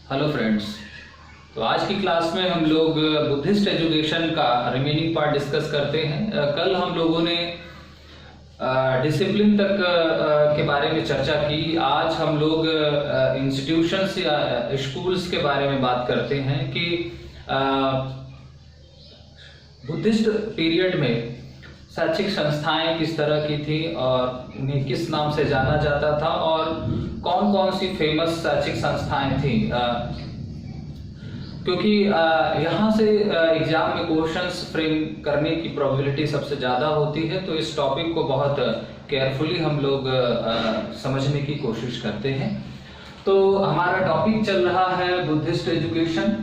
Hello friends. तो आज की क्लास में हम लोग बुद्धिस्ट एजुकेशन का रिमेनिंग पार्ट डिस्कस करते हैं। कल हम लोगों ने डिसिप्लिन तक के बारे में चर्चा की। आज हम लोग इंस्टीट्यूशंस या स्कूल्स के बारे में बात करते हैं कि बुद्धिस्ट पीरियड में शैक्षिक संस्थाएं किस तरह की थी और उन्हें किस नाम से जाना जाता था और कौन कौन सी फेमस शैक्षिक संस्थाएं थी। क्योंकि यहाँ से एग्जाम में क्वेश्चंस फ्रेम करने की प्रोबेबिलिटी सबसे ज़्यादा होती है, तो इस टॉपिक को बहुत केयरफुली हम लोग समझने की कोशिश करते हैं। तो हमारा टॉपिक चल रहा है बुद्धिस्ट एजुकेशन।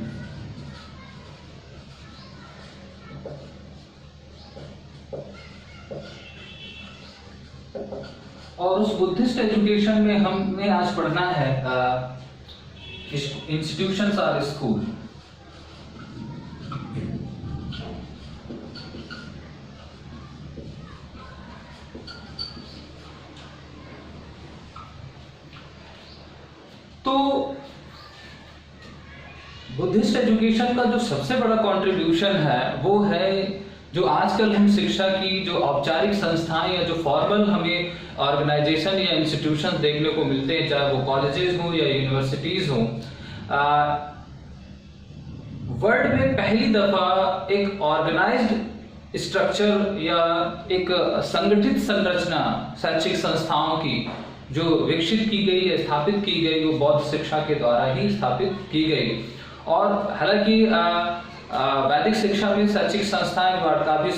और उस बुद्धिस्ट एजुकेशन में हमने आज पढ़ना है इंस्टीट्यूशंस और स्कूल। तो बुद्धिस्ट एजुकेशन का जो सबसे बड़ा कंट्रीब्यूशन है वो है जो आजकल हम शिक्षा की जो औपचारिक संस्थाएं या जो फॉर्मल हमें ऑर्गेनाइजेशन या इंस्टीट्यूशन देखने को मिलते हैं, चाहे वो कॉलेजेस हो या यूनिवर्सिटीज हो, वर्ल्ड में पहली दफा एक ऑर्गेनाइज्ड स्ट्रक्चर या एक संगठित संरचना शैक्षिक संस्थाओं की जो विकसित की गई है, स्थापित की गई, वो बौद्ध शिक्षा के द्वारा ही स्थापित की गई। और हालांकि वैदिक शिक्षा में शैक्षिक संस्थाएं काफी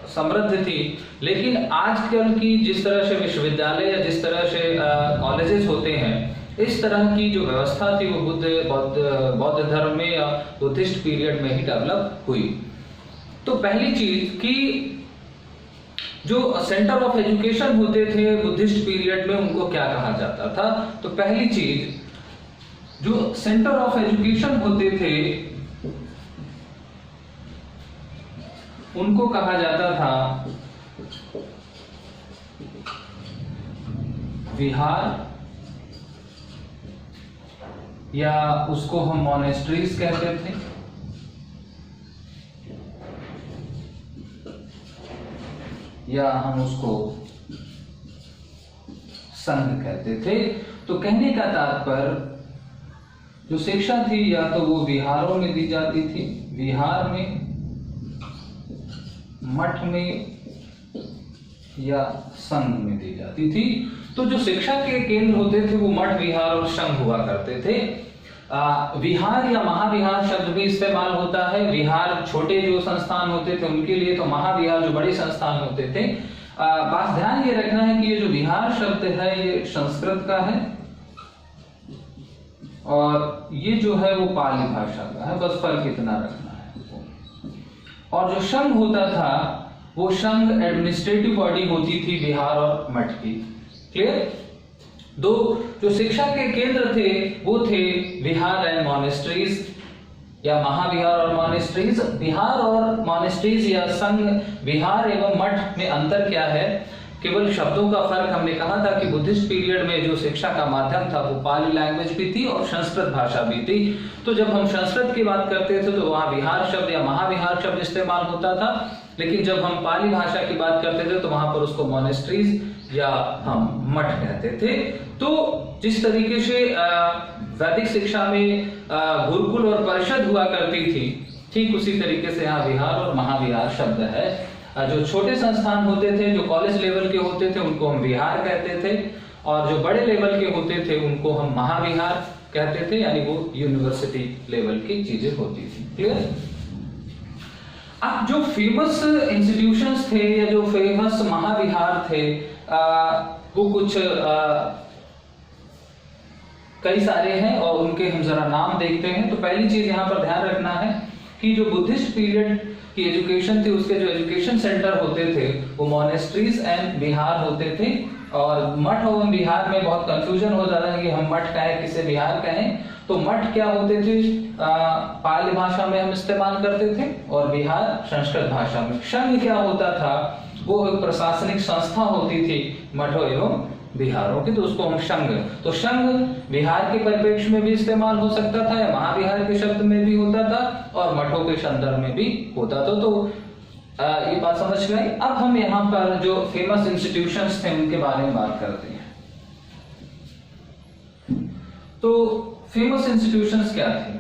समृद्ध थी, लेकिन आजकल की जिस तरह से विश्वविद्यालय या जिस तरह से कॉलेजेस होते हैं, इस तरह की जो व्यवस्था थी वो बौद्ध धर्म में या बुद्धिस्ट पीरियड में ही डेवलप हुई। तो पहली चीज कि जो सेंटर ऑफ एजुकेशन होते थे बुद्धिस्ट पीरियड में, उनको क्या कहा जाता था? तो पहली चीज, जो सेंटर ऑफ एजुकेशन होते थे उनको कहा जाता था विहार, या उसको हम मॉनेस्ट्रीज कहते थे, या हम उसको संघ कहते थे। तो कहने का तात्पर्य जो शिक्षा थी या तो वो विहारों में दी जाती थी, विहार में, मठ में या संघ में दी जाती थी। तो जो शिक्षा के केंद्र होते थे वो मठ, विहार और संघ हुआ करते थे। विहार या महाविहार शब्द भी इस्तेमाल होता है। विहार छोटे जो संस्थान होते थे उनके लिए, तो महाविहार जो बड़े संस्थान होते थे। बात ध्यान ये रखना है कि ये जो विहार शब्द है ये संस्कृत का है और ये जो है वो पाली भाषा का है, बस फर्क इतना रखना है। और जो संघ होता था वो संघ एडमिनिस्ट्रेटिव बॉडी होती थी विहार और मठ की। क्लियर? दो जो शिक्षा के केंद्र थे वो थे विहार एंड मॉनेस्ट्रीज, या महाविहार और मॉनेस्ट्रीज। विहार और मॉनेस्ट्रीज या संघ, विहार एवं मठ में अंतर क्या है? केवल शब्दों का फर्क। हमने कहा था कि बुद्धिस्ट पीरियड में जो शिक्षा का माध्यम था वो पाली लैंग्वेज भी थी और संस्कृत भाषा भी थी। तो जब हम संस्कृत की बात करते थे तो वहां विहार शब्द या महाविहार शब्द इस्तेमाल होता था, लेकिन जब हम पाली भाषा की बात करते थे तो वहां पर उसको मॉनेस्ट्रीज या हम मठ कहते थे। तो जिस तरीके से वैदिक शिक्षा में गुरुकुल और परिषद हुआ करती थी, ठीक उसी तरीके से यहाँ विहार और महाविहार शब्द है। जो छोटे संस्थान होते थे, जो कॉलेज लेवल के होते थे, उनको हम विहार कहते थे, और जो बड़े लेवल के होते थे उनको हम महाविहार कहते थे, यानी वो यूनिवर्सिटी लेवल की चीजें होती थी। क्लियर? अब जो फेमस इंस्टीट्यूशंस थे या जो फेमस महाविहार थे वो कुछ कई सारे हैं और उनके हम जरा नाम देखते हैं। तो पहली चीज यहाँ पर ध्यान रखना है कि जो बुद्धिस्ट पीरियड की एजुकेशन थी उसके जो एजुकेशन सेंटर होते थे वो मॉनेस्ट्रीज एंड विहार होते थे। और मठ एवं विहार में बहुत कंफ्यूजन हो जाता है कि हम मठ कहें किसे विहार कहें। तो मठ क्या होते थे? पाली भाषा में हम इस्तेमाल करते थे और विहार संस्कृत भाषा में। संघ क्या होता था? वो एक प्रशासनिक संस्था होती थी मठों एवं बिहार। ओके, तो उसको हम शंग, तो शंग बिहार के परिप्रेक्ष्य में भी इस्तेमाल हो सकता था या महाबिहार के शब्द में भी होता था और मठों के संदर्भ में भी होता था। तो ये बात समझ गई। अब हम यहाँ पर जो फेमस इंस्टीट्यूशंस थे उनके बारे में बात करते हैं। तो फेमस इंस्टीट्यूशंस क्या थे?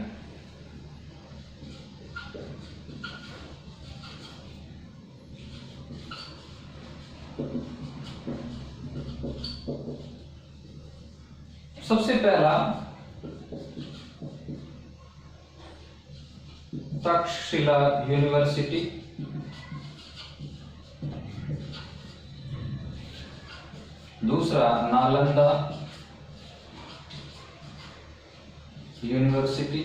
सबसे पहला तक्षशिला यूनिवर्सिटी, दूसरा नालंदा यूनिवर्सिटी,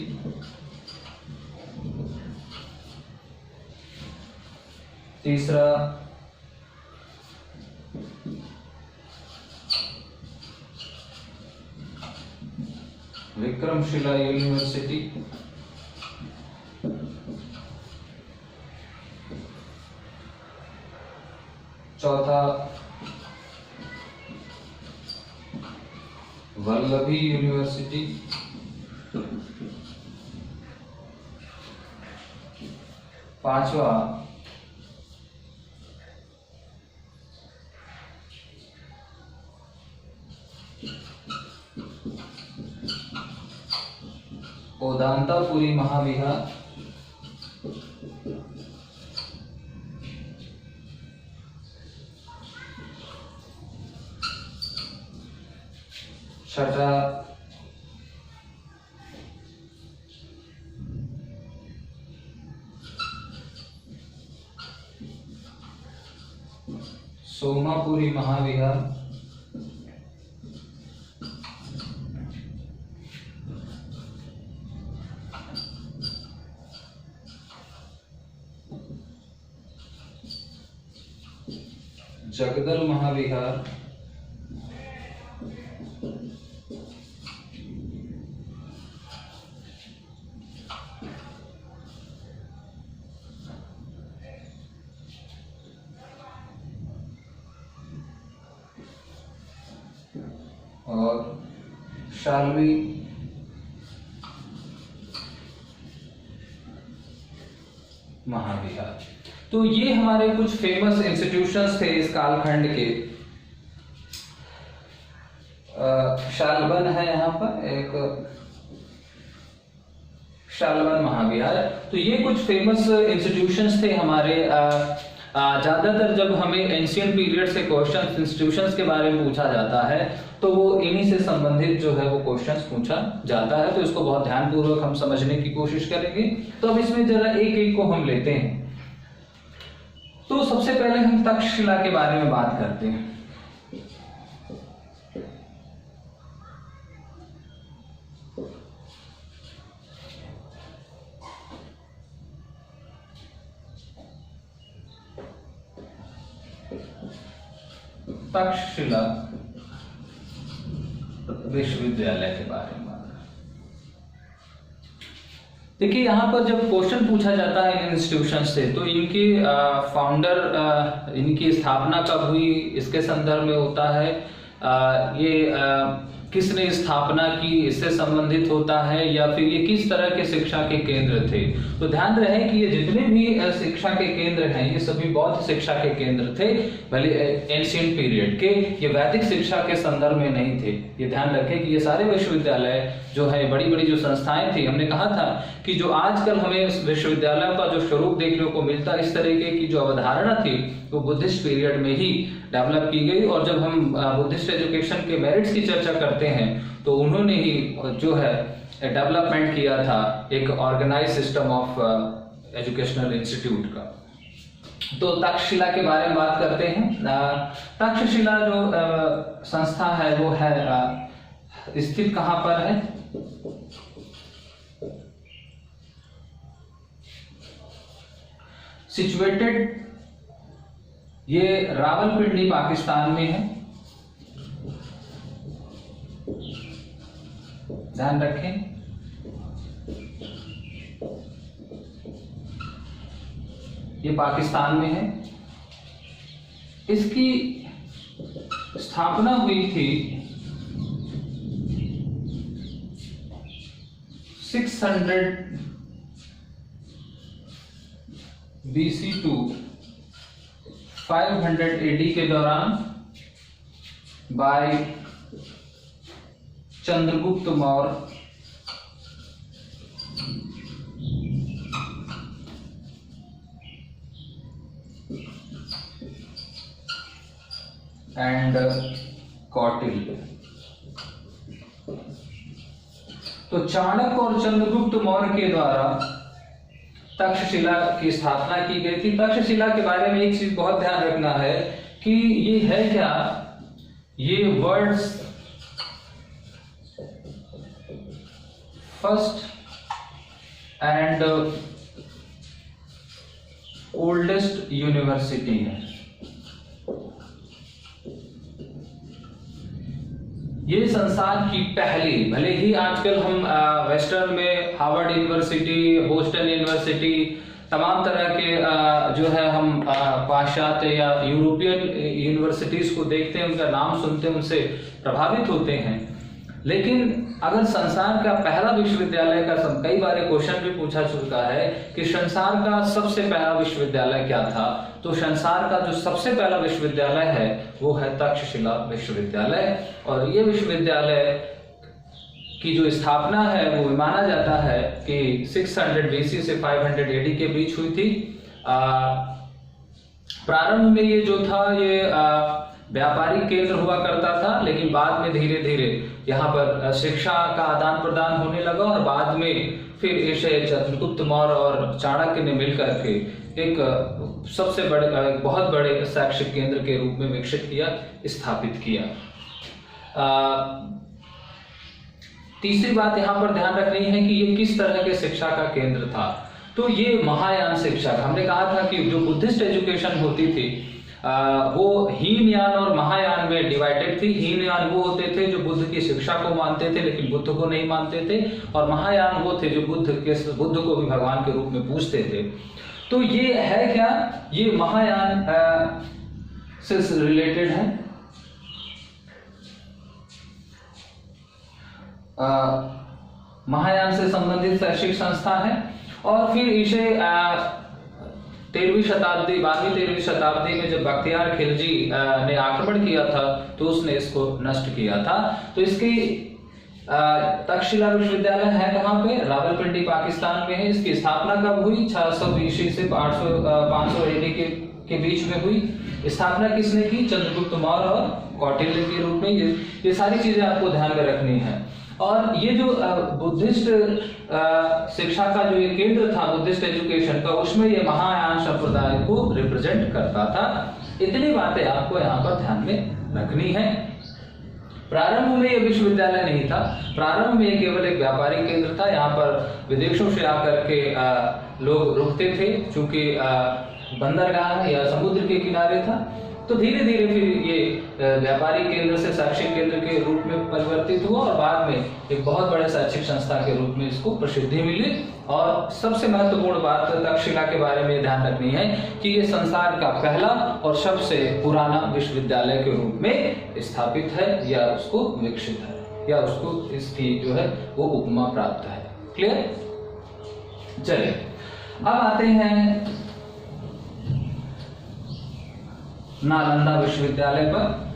तीसरा विक्रमशिला यूनिवर्सिटी, चौथा वल्लभी यूनिवर्सिटी, पांचवा ओदांतापुरी महाविहार, छठा सोमापुरी महाविहार, जगदल महाविहार, और शाल्वी महाविहार। तो ये हमारे कुछ फेमस इंस्टीट्यूशंस थे इस कालखंड के। शालवन है यहाँ पर एक शालवन महाविहार। तो ये कुछ फेमस इंस्टीट्यूशंस थे हमारे। ज्यादातर जब हमें एंशियंट पीरियड से क्वेश्चंस इंस्टीट्यूशंस के बारे में पूछा जाता है तो वो इन्हीं से संबंधित जो है वो क्वेश्चंस पूछा जाता है। तो इसको बहुत ध्यानपूर्वक हम समझने की कोशिश करेंगे। तो अब इसमें जरा एक एक को हम लेते हैं। तो सबसे पहले हम तक्षशिला के बारे में बात करते हैं। तक्षशिला विश्वविद्यालय के बारे में बात। देखिए, यहाँ पर जब क्वेश्चन पूछा जाता है इन इंस्टीट्यूशन से तो इनके फाउंडर, इनकी स्थापना कब हुई इसके संदर्भ में होता है। ये किसने स्थापना की इससे संबंधित होता है, या फिर ये किस तरह के शिक्षा के केंद्र थे। तो ध्यान रहे कि ये जितने भी शिक्षा के केंद्र हैं ये सभी बौद्ध शिक्षा के केंद्र थे, भले एंशिएंट पीरियड के, ये वैदिक शिक्षा के संदर्भ में नहीं थे। ये ध्यान रखें कि ये सारे विश्वविद्यालय जो है, बड़ी बड़ी जो संस्थाएं थी, हमने कहा था कि जो आजकल हमें विश्वविद्यालय का जो स्वरूप देखने को मिलता, इस तरीके की जो अवधारणा थी वो बुद्धिस्ट पीरियड में ही डेवलप की गई। और जब हम बुद्धिस्ट एजुकेशन के मेरिट्स की चर्चा करते हैं तो उन्होंने ही जो है डेवलपमेंट किया था एक organized system of educational institute का। तो तक्षशिला के बारे में बात करते हैं। तक्षशिला जो संस्था है वो है स्थित कहां पर है? सिचुएटेड, ये रावलपिंडी पाकिस्तान में है। ध्यान रखें, ये पाकिस्तान में है। इसकी स्थापना हुई थी 600 BC टू 500 AD के दौरान बाय चंद्रगुप्त मौर्य एंड कौटिल्य। तो चाणक्य और चंद्रगुप्त मौर्य के द्वारा तक्षशिला की स्थापना की गई थी। तक्षशिला के बारे में एक चीज बहुत ध्यान रखना है कि ये है क्या, ये world's first and oldest university है। ये संसार की पहली, भले ही आजकल हम वेस्टर्न में हार्वर्ड यूनिवर्सिटी, बोस्टन यूनिवर्सिटी, तमाम तरह के जो है हम पाश्चात्य या यूरोपियन यूनिवर्सिटीज को देखते हैं, उनका नाम सुनते हैं, उनसे प्रभावित होते हैं, लेकिन अगर संसार का पहला विश्वविद्यालय का कई बार क्वेश्चन भी पूछा चुका है कि संसार का सबसे पहला विश्वविद्यालय क्या था, तो संसार का जो सबसे पहला विश्वविद्यालय है वो है तक्षशिला विश्वविद्यालय। और ये विश्वविद्यालय की जो स्थापना है वो माना जाता है कि 600 BC से 500 AD के बीच हुई थी। प्रारंभ में ये जो था ये व्यापारिक केंद्र हुआ करता था, लेकिन बाद में धीरे धीरे यहाँ पर शिक्षा का आदान प्रदान होने लगा और बाद में फिर इसे चंद्रगुप्त मौर्य और चाणक्य ने मिलकर के एक सबसे बड़े, बहुत बड़े शैक्षिक केंद्र के रूप में विकसित किया, स्थापित किया। तीसरी बात यहाँ पर ध्यान रखनी है कि ये किस तरह के शिक्षा का केंद्र था। तो ये महायान शिक्षा, हमने कहा था कि जो बुद्धिस्ट एजुकेशन होती थी वो हीनयान और महायान में डिवाइडेड थी। हीनयान वो होते थे जो बुद्ध की शिक्षा को मानते थे लेकिन बुद्ध को नहीं मानते थे, और महायान वो थे जो बुद्ध को भी भगवान के रूप में पूजते थे। तो ये है क्या, ये महायान से रिलेटेड है। महायान से संबंधित शैक्षिक संस्था है। और फिर इसे 13वीं शताब्दी 12वीं शताब्दी में जब बख्तियार खिलजी ने आक्रमण किया था तो उसने इसको नष्ट किया था। तो इसकी तक्षशिला विश्वविद्यालय है कहाँ पे, रावलपिंडी पाकिस्तान में है। इसकी स्थापना कब हुई, 600 BC से 500 AD के बीच में हुई। स्थापना किसने की, चंद्रगुप्त मौर्य और कौटिल्य के रूप में। ये सारी चीजें आपको ध्यान में रखनी है। और ये जो बुद्धिस्ट शिक्षा का जो ये केंद्र था बुद्धिस्ट एजुकेशन का, उसमें ये महायान संप्रदाय को रिप्रेजेंट करता था। इतनी बातें आपको यहाँ पर ध्यान में रखनी है। प्रारंभ में यह विश्वविद्यालय नहीं था, प्रारंभ में केवल एक व्यापारिक केंद्र था। यहाँ पर विदेशों से आकर के लोग रुकते थे, चूंकि बंदरगाह या समुद्र के किनारे था। तो धीरे धीरे फिर ये व्यापारिक केंद्र से शैक्षिक केंद्र के रूप में परिवर्तित हुआ और बाद में एक बहुत बड़े शैक्षिक संस्था के रूप में इसको प्रसिद्धि मिली। और सबसे महत्वपूर्ण बात तक्षशिला के बारे में ध्यान रखनी है कि ये संसार का पहला और सबसे पुराना विश्वविद्यालय के रूप में स्थापित है या उसको विकसित है या उसको इसकी जो है वो उपमा प्राप्त है। क्लियर? चलिए अब आते हैं नालंदा विश्वविद्यालय पर।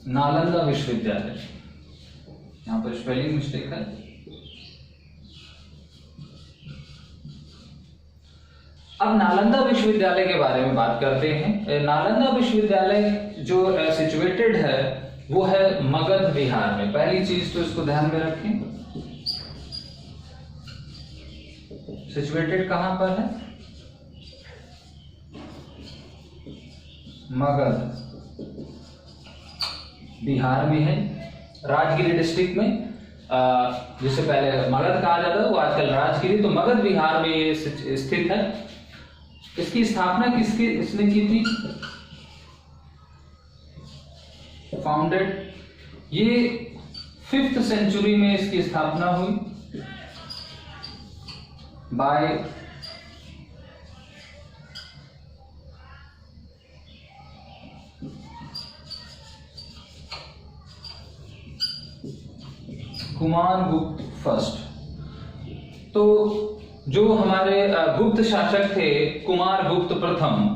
नालंदा विश्वविद्यालय, यहां पर स्पेलिंग मिस्टेक है। अब नालंदा विश्वविद्यालय के बारे में बात करते हैं। नालंदा विश्वविद्यालय जो सिचुएटेड है वो है मगध बिहार में। पहली चीज तो इसको ध्यान में रखें, सिचुएटेड कहां पर है, मगध बिहार में है, राजगिरी डिस्ट्रिक्ट में। जिसे पहले मगध कहा जाता था वो आजकल राजगिरी, तो मगध बिहार में ये स्थित है। इसकी स्थापना इसने की थी? फाउंडेड, ये 5th सेंचुरी में इसकी स्थापना हुई बाय कुमार गुप्त फर्स्ट। तो जो हमारे गुप्त शासक थे कुमार गुप्त प्रथम,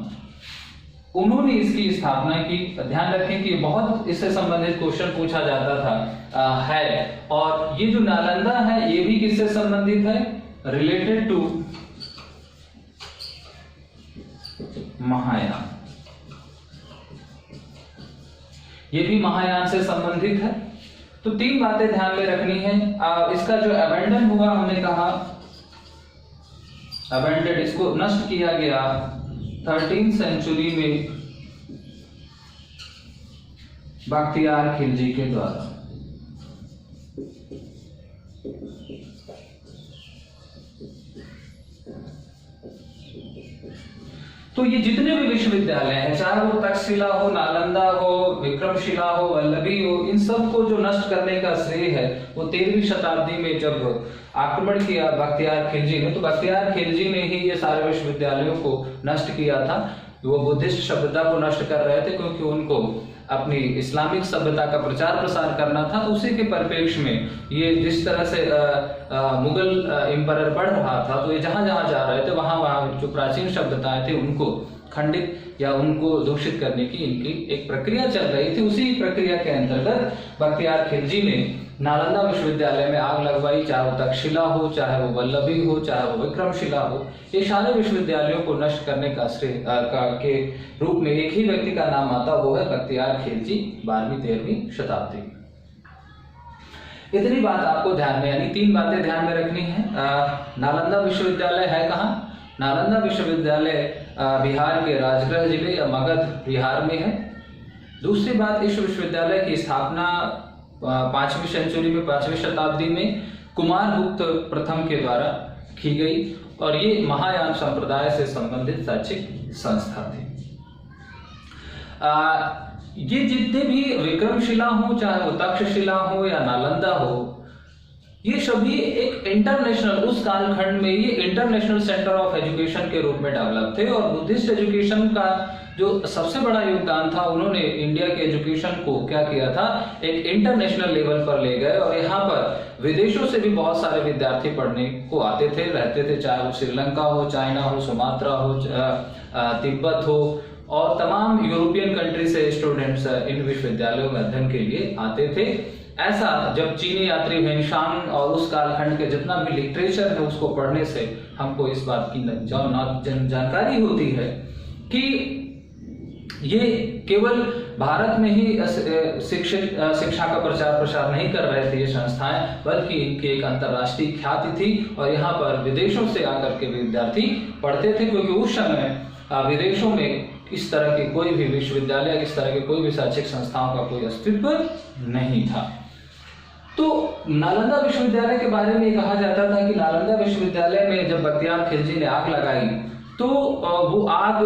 उन्होंने इसकी स्थापना की। ध्यान रखें कि बहुत इससे संबंधित क्वेश्चन पूछा जाता था है। और ये जो नालंदा है ये भी किससे संबंधित है? रिलेटेड टू महायान, ये भी महायान से संबंधित है। तो 3 बातें ध्यान में रखनी है। इसका जो अबेंडन हुआ, हमने कहा अबेंडेड, इसको नष्ट किया गया 13th सेंचुरी में बख्तियार खिलजी के द्वारा। तो ये जितने भी विश्वविद्यालय हैं, चाहे वो तक्षशिला हो, नालंदा हो, विक्रमशिला हो, वल्लभी हो, इन सब को जो नष्ट करने का श्रेय है वो 13वीं शताब्दी में जब आक्रमण किया बख्तियार खिलजी ने, तो बख्तियार खिलजी ने ही ये सारे विश्वविद्यालयों को नष्ट किया था। वो बुद्धिस्ट सभ्यता को नष्ट कर रहे थे क्योंकि उनको अपनी इस्लामिक सभ्यता का प्रचार प्रसार करना था। तो उसी के परिप्रेक्ष्य में ये जिस तरह से मुगल एम्पायर बढ़ रहा था, तो ये जहां जहां जा रहे थे वहां वहां जो प्राचीन सभ्यताएं थी उनको खंडित या उनको दूषित करने की इनकी एक प्रक्रिया चल रही थी। उसी प्रक्रिया के अंतर्गत बख्तियार खिलजी ने नालंदा विश्वविद्यालय में आग लगवाई, चाहे वो तक्षशिला हो, चाहे वो वल्लभी हो, चाहे वो विक्रमशिला हो। ये सारे विश्वविद्यालयों को नष्ट करने का श्रेय के रूप में एक ही व्यक्ति का नाम आता, वो है बख्तियार खिलजी, 12वीं-13वीं शताब्दी। इतनी बात आपको ध्यान में, यानी 3 बातें ध्यान में रखनी है। नालंदा विश्वविद्यालय है कहाँ? नालंदा विश्वविद्यालय बिहार के राजगृह जिले या मगध बिहार में है। दूसरी बात, इस विश्वविद्यालय की स्थापना 5वीं सेंचुरी में, 5वीं शताब्दी में कुमार गुप्त प्रथम के द्वारा की गई और ये महायान संप्रदाय से संबंधित शैक्षिक संस्था थी। ये जितने भी विक्रमशिला हो, चाहे वो तक्षशिला हो या नालंदा हो, ये सभी एक इंटरनेशनल, उस कालखंड में ये इंटरनेशनल सेंटर ऑफ एजुकेशन के रूप में डेवलप थे। और बुद्धिस्ट एजुकेशन का जो सबसे बड़ा योगदान था, उन्होंने इंडिया के एजुकेशन को क्या किया था, एक इंटरनेशनल लेवल पर ले गए। और यहाँ पर विदेशों से भी बहुत सारे विद्यार्थी पढ़ने को आते थे, रहते थे, चाहे वो श्रीलंका हो, चाइना हो, सुमात्रा हो, तिब्बत हो, और तमाम यूरोपियन कंट्री से स्टूडेंट्स इन विश्वविद्यालयों में अध्ययन के लिए आते थे। ऐसा जब चीनी यात्री वेनशान और उस कालखंड के जितना भी लिटरेचर है उसको पढ़ने से हमको इस बात की जानकारी होती है कि ये केवल भारत में ही शिक्षा का प्रचार प्रसार नहीं कर रहे थे ये संस्थाएं, बल्कि इनकी एक अंतर्राष्ट्रीय ख्याति थी। और यहाँ पर विदेशों से आकर के विद्यार्थी पढ़ते थे, क्योंकि उस समय विदेशों में इस तरह के कोई भी विश्वविद्यालय, इस तरह के कोई भी शैक्षिक संस्थाओं का कोई अस्तित्व नहीं था। तो नालंदा विश्वविद्यालय के बारे में कहा जाता था कि नालंदा विश्वविद्यालय में जब बख्तियार खिलजी ने आग लगाई तो वो आग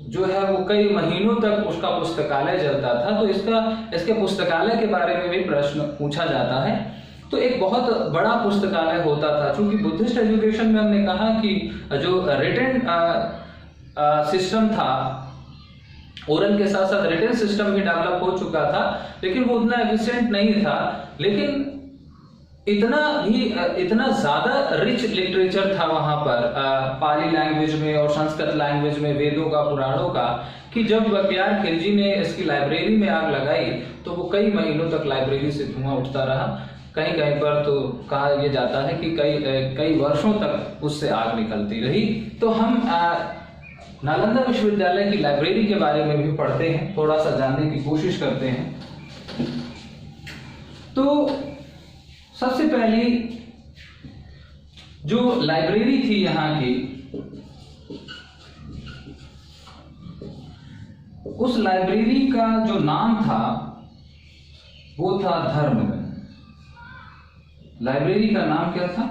जो है वो कई महीनों तक उसका पुस्तकालय जलता था। तो इसके पुस्तकालय के बारे में भी प्रश्न पूछा जाता है। तो एक बहुत बड़ा पुस्तकालय होता था, क्योंकि बुद्धिस्ट एजुकेशन में हमने कहा कि जो रिटन सिस्टम था, ओरल के साथ साथ रिटन सिस्टम भी डेवलप हो चुका था, लेकिन वो उतना एफिशिएंट नहीं था। लेकिन इतना ज्यादा रिच लिटरेचर था वहां पर पाली लैंग्वेज में और संस्कृत लैंग्वेज में, वेदों का, पुराणों का, कि जब बख्तियार खिलजी ने इसकी लाइब्रेरी में आग लगाई तो वो कई महीनों तक लाइब्रेरी से धुआं उठता रहा। कहीं कहीं पर तो कहा यह जाता है कि कई वर्षों तक उससे आग निकलती रही। तो हम नालंदा विश्वविद्यालय की लाइब्रेरी के बारे में भी पढ़ते हैं, थोड़ा सा जानने की कोशिश करते हैं। तो सबसे पहली जो लाइब्रेरी थी यहाँ की, उस लाइब्रेरी का जो नाम था वो था धर्मगंज। लाइब्रेरी का नाम क्या था?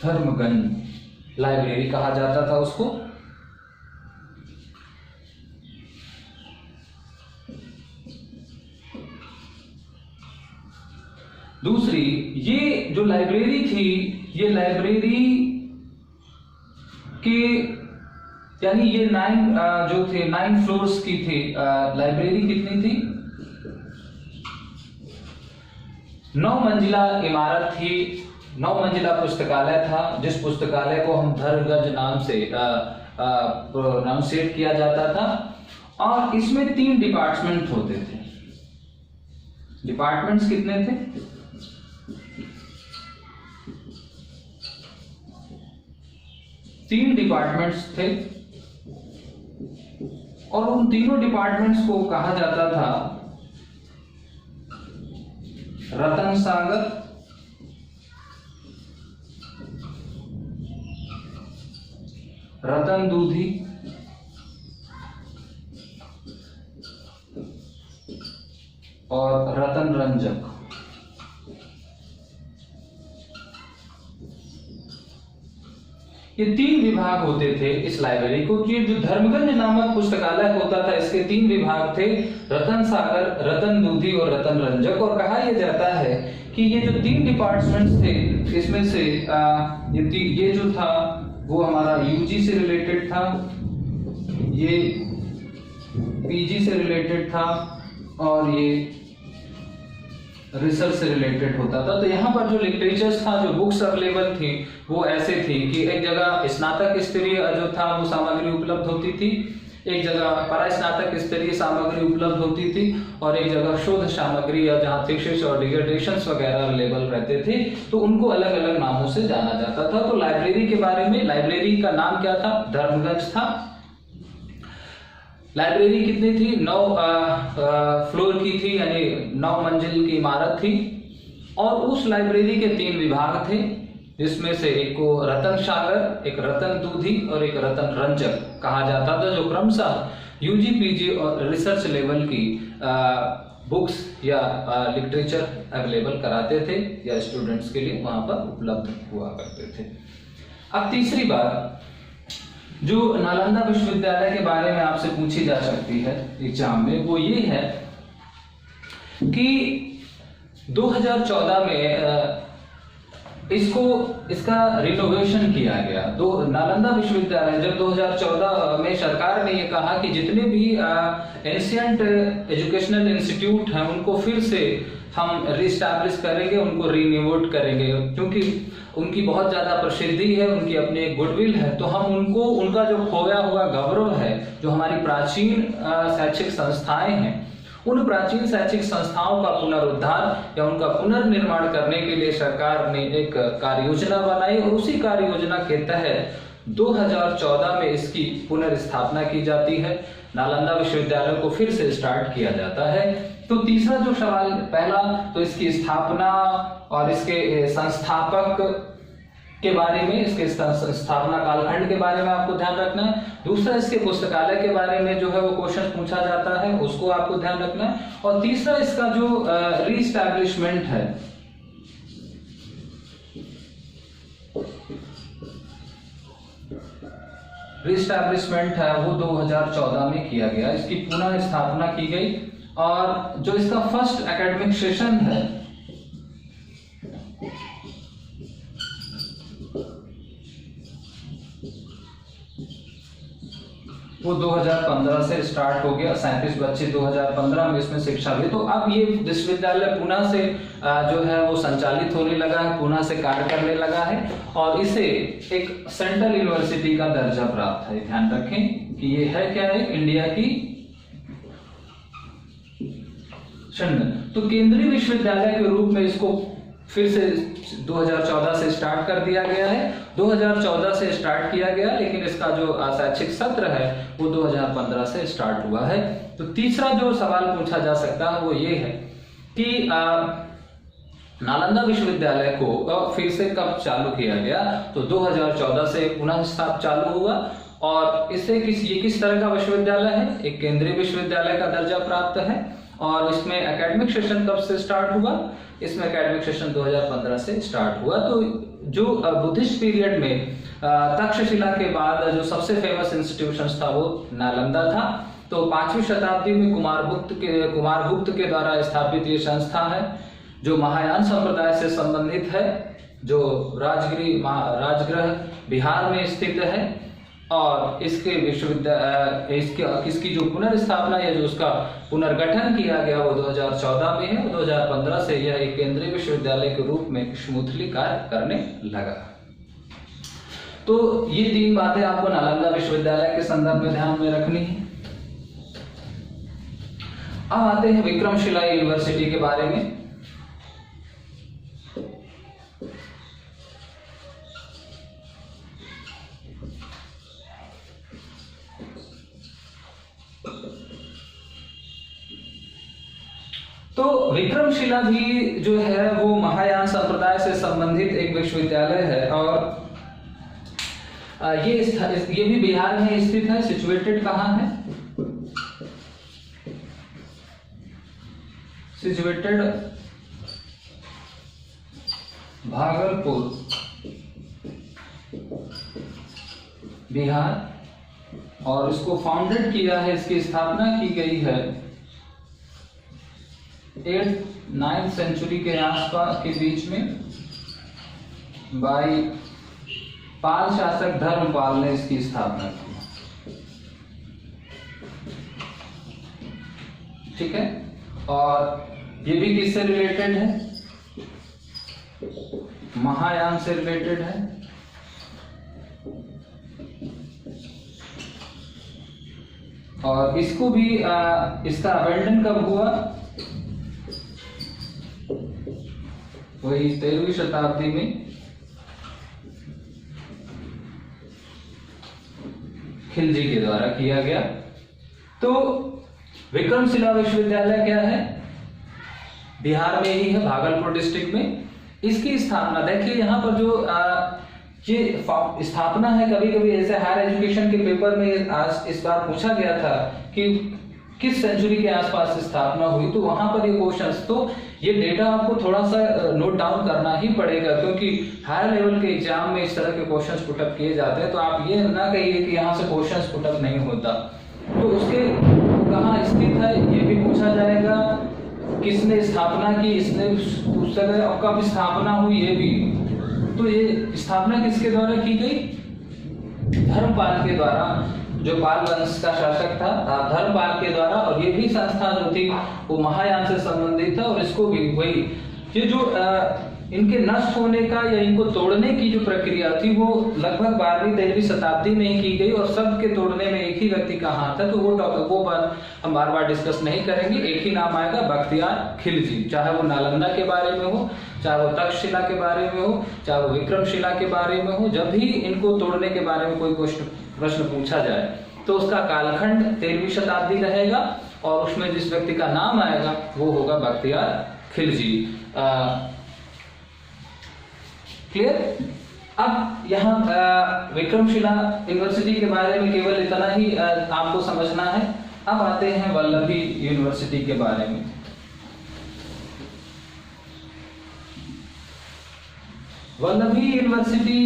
धर्मगंज लाइब्रेरी कहा जाता था उसको। दूसरी, ये जो लाइब्रेरी थी, ये लाइब्रेरी के यानी ये 9 फ्लोर्स की थी। लाइब्रेरी कितनी थी? 9 मंजिला इमारत थी, 9 मंजिला पुस्तकालय था, जिस पुस्तकालय को हम धर्मगंज नाम से प्रोनाउंसिएट किया जाता था। और इसमें 3 डिपार्टमेंट होते थे। डिपार्टमेंट्स कितने थे? 3 डिपार्टमेंट्स थे और उन तीनों डिपार्टमेंट्स को कहा जाता था रतन सागर, रतन दूधी और रतन रंजक। ये 3 विभाग होते थे इस लाइब्रेरी को। कि जो धर्मगंज नामक पुस्तकालय होता था, इसके 3 विभाग थे, रतन सागर, रतन दूधी और रतन रंजक। और कहा यह जाता है कि ये जो 3 डिपार्टमेंट्स थे, इसमें से ये जो था वो हमारा यूजी से रिलेटेड था, ये पीजी से रिलेटेड था और ये रिसर्च से रिलेटेड होता था। तो यहाँ पर जो लिटरेचर्स था, जो बुक्स अवेलेबल थी, वो ऐसे थी कि एक जगह स्नातक स्तरीय जो था वो सामग्री उपलब्ध होती थी, एक जगह परास्नातक स्तरीय सामग्री उपलब्ध होती थी और एक जगह शोध सामग्री या जहाँ थीसिस और डिसर्टेशंस वगैरह अवेलेबल रहते थे, तो उनको अलग अलग नामों से जाना जाता था। तो लाइब्रेरी के बारे में, लाइब्रेरी का नाम क्या था? धर्मगंज था। लाइब्रेरी कितनी थी? 9 फ्लोर की थी, यानी 9 मंजिल की इमारत थी। और उस लाइब्रेरी के 3 विभाग थे, जिसमें से एक को रतन सागर, एक रतन दूधी और एक रतन रंजक कहा जाता था, जो क्रमशः यूजी, पीजी और रिसर्च लेवल की बुक्स या लिटरेचर अवेलेबल कराते थे या स्टूडेंट्स के लिए वहां पर उपलब्ध हुआ करते थे। अब तीसरी बात जो नालंदा विश्वविद्यालय के बारे में आपसे पूछी जा सकती है एग्जाम में, वो ये है कि 2014 में इसका रिनोवेशन किया गया। नालंदा विश्वविद्यालय जब 2014 में सरकार ने ये कहा कि जितने भी एशियंट एजुकेशनल इंस्टीट्यूट हैं उनको फिर से हम रिस्टैब्लिश करेंगे, उनको रिन्यूएट करेंगे, क्योंकि उनकी बहुत ज्यादा प्रसिद्धि है, उनकी अपनी एक गुडविल है, तो हम उनको उनका जो खोया हुआ गौरव है, जो हमारी प्राचीन शैक्षिक संस्थाएं हैं, उन प्राचीन शैक्षिक संस्थाओं का पुनरुद्धार या उनका पुनर्निर्माण करने के लिए सरकार ने एक कार्य योजना बनाई और उसी कार्य योजना के तहत 2014 में इसकी पुनर्स्थापना की जाती है। नालंदा विश्वविद्यालय को फिर से स्टार्ट किया जाता है। तो तीसरा जो सवाल, पहला तो इसकी स्थापना और इसके संस्थापक के बारे में, इसके स्थापना कालखंड के बारे में आपको ध्यान रखना है। दूसरा, इसके पुस्तकालय के बारे में जो है वो क्वेश्चन पूछा जाता है, उसको आपको ध्यान रखना है। और तीसरा, इसका जो रीस्टैब्लिशमेंट है, वो 2014 में किया गया, इसकी पुनः स्थापना की गई। और जो इसका फर्स्ट एकेडमिक सेशन है वो 2015 से स्टार्ट हो गया। 37 बच्चे 2015 में इसमें शिक्षा ली। तो अब ये विश्वविद्यालय पुनः से जो है वो संचालित होने लगा है, पुनः से कार्य करने लगा है और इसे एक सेंट्रल यूनिवर्सिटी का दर्जा प्राप्त है। ध्यान रखें कि ये है क्या है, इंडिया की तो केंद्रीय विश्वविद्यालय के रूप में इसको फिर से 2014 से स्टार्ट कर दिया गया है। 2014 से स्टार्ट किया गया, लेकिन इसका जो शैक्षिक सत्र है वो 2015 से स्टार्ट हुआ है। तो तीसरा जो सवाल पूछा जा सकता है वो ये है कि नालंदा विश्वविद्यालय को फिर से कब चालू किया गया? तो 2014 से पुनः चालू हुआ। और इससे किस तरह का विश्वविद्यालय है? एक केंद्रीय विश्वविद्यालय का दर्जा प्राप्त है और इसमें एकेडमिक सेशन कब से स्टार्ट हुआ? इसमें एकेडमिक सेशन 2015 से स्टार्ट हुआ। तो जो बुद्धिस्ट पीरियड में तक्षशिला के बाद जो सबसे फेमस इंस्टीट्यूशन था वो नालंदा था। तो 5वीं शताब्दी में कुमारगुप्त के द्वारा स्थापित ये संस्था है जो महायान संप्रदाय से संबंधित है, जो राजगृह बिहार में स्थित है। और इसके इसकी जो पुनर्स्थापना या जो उसका पुनर्गठन किया गया वो 2014 में है। 2015 से यह एक केंद्रीय विश्वविद्यालय के रूप में स्मूथली कार्य करने लगा। तो ये 3 बातें आपको नालंदा विश्वविद्यालय के संदर्भ में ध्यान में रखनी है। अब आते हैं विक्रमशिला यूनिवर्सिटी के बारे में। तो विक्रमशिला भी जो है वो महायान संप्रदाय से संबंधित एक विश्वविद्यालय है और ये भी बिहार में स्थित है। सिचुएटेड कहाँ है? सिचुएटेड भागलपुर, बिहार। और इसको फाउंडेड किया है, इसकी स्थापना की गई है 8th-9th सेंचुरी के आसपास के बीच में बाई पाल शासक धर्मपाल ने इसकी स्थापना की। ठीक है। और ये भी किससे रिलेटेड है? महायान से रिलेटेड है। और इसको भी इसका अबेंडन कब हुआ? वही 13वीं शताब्दी में खिलजी के द्वारा किया गया। तो विक्रमशिला विश्वविद्यालय क्या है? बिहार में ही है, भागलपुर डिस्ट्रिक्ट में। इसकी स्थापना देखिए यहाँ पर जो ये स्थापना है, कभी कभी ऐसे हायर एजुकेशन के पेपर में आज इस बार पूछा गया था कि किस सेंचुरी के आसपास स्थापना हुई, तो वहां पर ये क्वेश्चंस, तो ये डेटा आपको थोड़ा सा नोट डाउन करना ही पड़ेगा क्योंकि हायर लेवल के एग्जाम में इस तरह के क्वेश्चंस पुटअप किए जाते हैं। तो आप ये ना कहिए कि यहाँ से क्वेश्चंस पुटअप नहीं होता। तो उसके कहाँ स्थित है ये भी पूछा जाएगा, किसने स्थापना की, इसने उस जगह कब स्थापना हुई ये भी। तो ये स्थापना किसके द्वारा की गई? धर्मपाल के द्वारा, जो पाल वंश का शासक था धर्मपाल के द्वारा। और ये भी संस्था जो थी वो महायान से संबंधित था। और इसको भी वही ये जो इनके नष्ट होने का या इनको तोड़ने की जो प्रक्रिया थी वो लगभग 12वीं-13वीं शताब्दी में ही की गई। और सब के तोड़ने में एक ही व्यक्ति का हाथ है, तो वो बात हम बार बार डिस्कस नहीं करेंगे। एक ही नाम आएगा, बख्तियार खिलजी। चाहे वो नालंदा के बारे में हो, चाहे वो तक्षशिला के बारे में हो, चाहे वो विक्रमशिला के बारे में हो, जब भी इनको तोड़ने के बारे में कोई प्रश्न पूछा जाए तो उसका कालखंड 13वीं शताब्दी रहेगा और उसमें जिस व्यक्ति का नाम आएगा वो होगा बख्तियार खिलजी। क्लियर? अब यहाँ विक्रमशिला यूनिवर्सिटी के बारे में केवल इतना ही आपको समझना है। अब आते हैं वल्लभी यूनिवर्सिटी के बारे में। वल्लभी यूनिवर्सिटी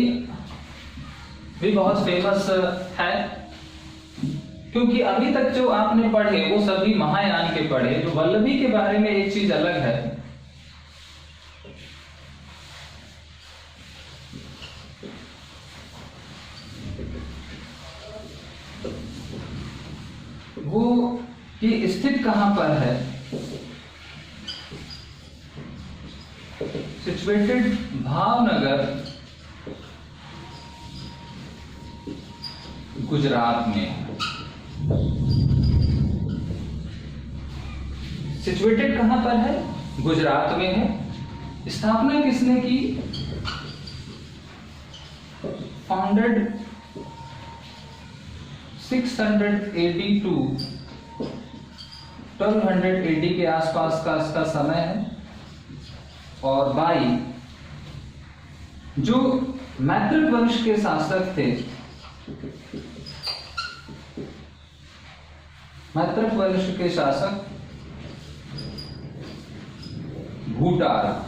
भी बहुत फेमस है क्योंकि अभी तक जो आपने पढ़े वो सभी महायान के पढ़े। जो वल्लभी के बारे में एक चीज अलग है, वो ये स्थित कहां पर है? सिचुएटेड भावनगर, गुजरात में। सिचुएटेड कहां पर है? गुजरात में है। स्थापना किसने की? फाउंडेड 600 AD टू 1200 AD के आसपास का इसका समय है। और बाई जो मैत्रिक वंश के शासक थे, मैत्रिक वंश के शासक भूटारक,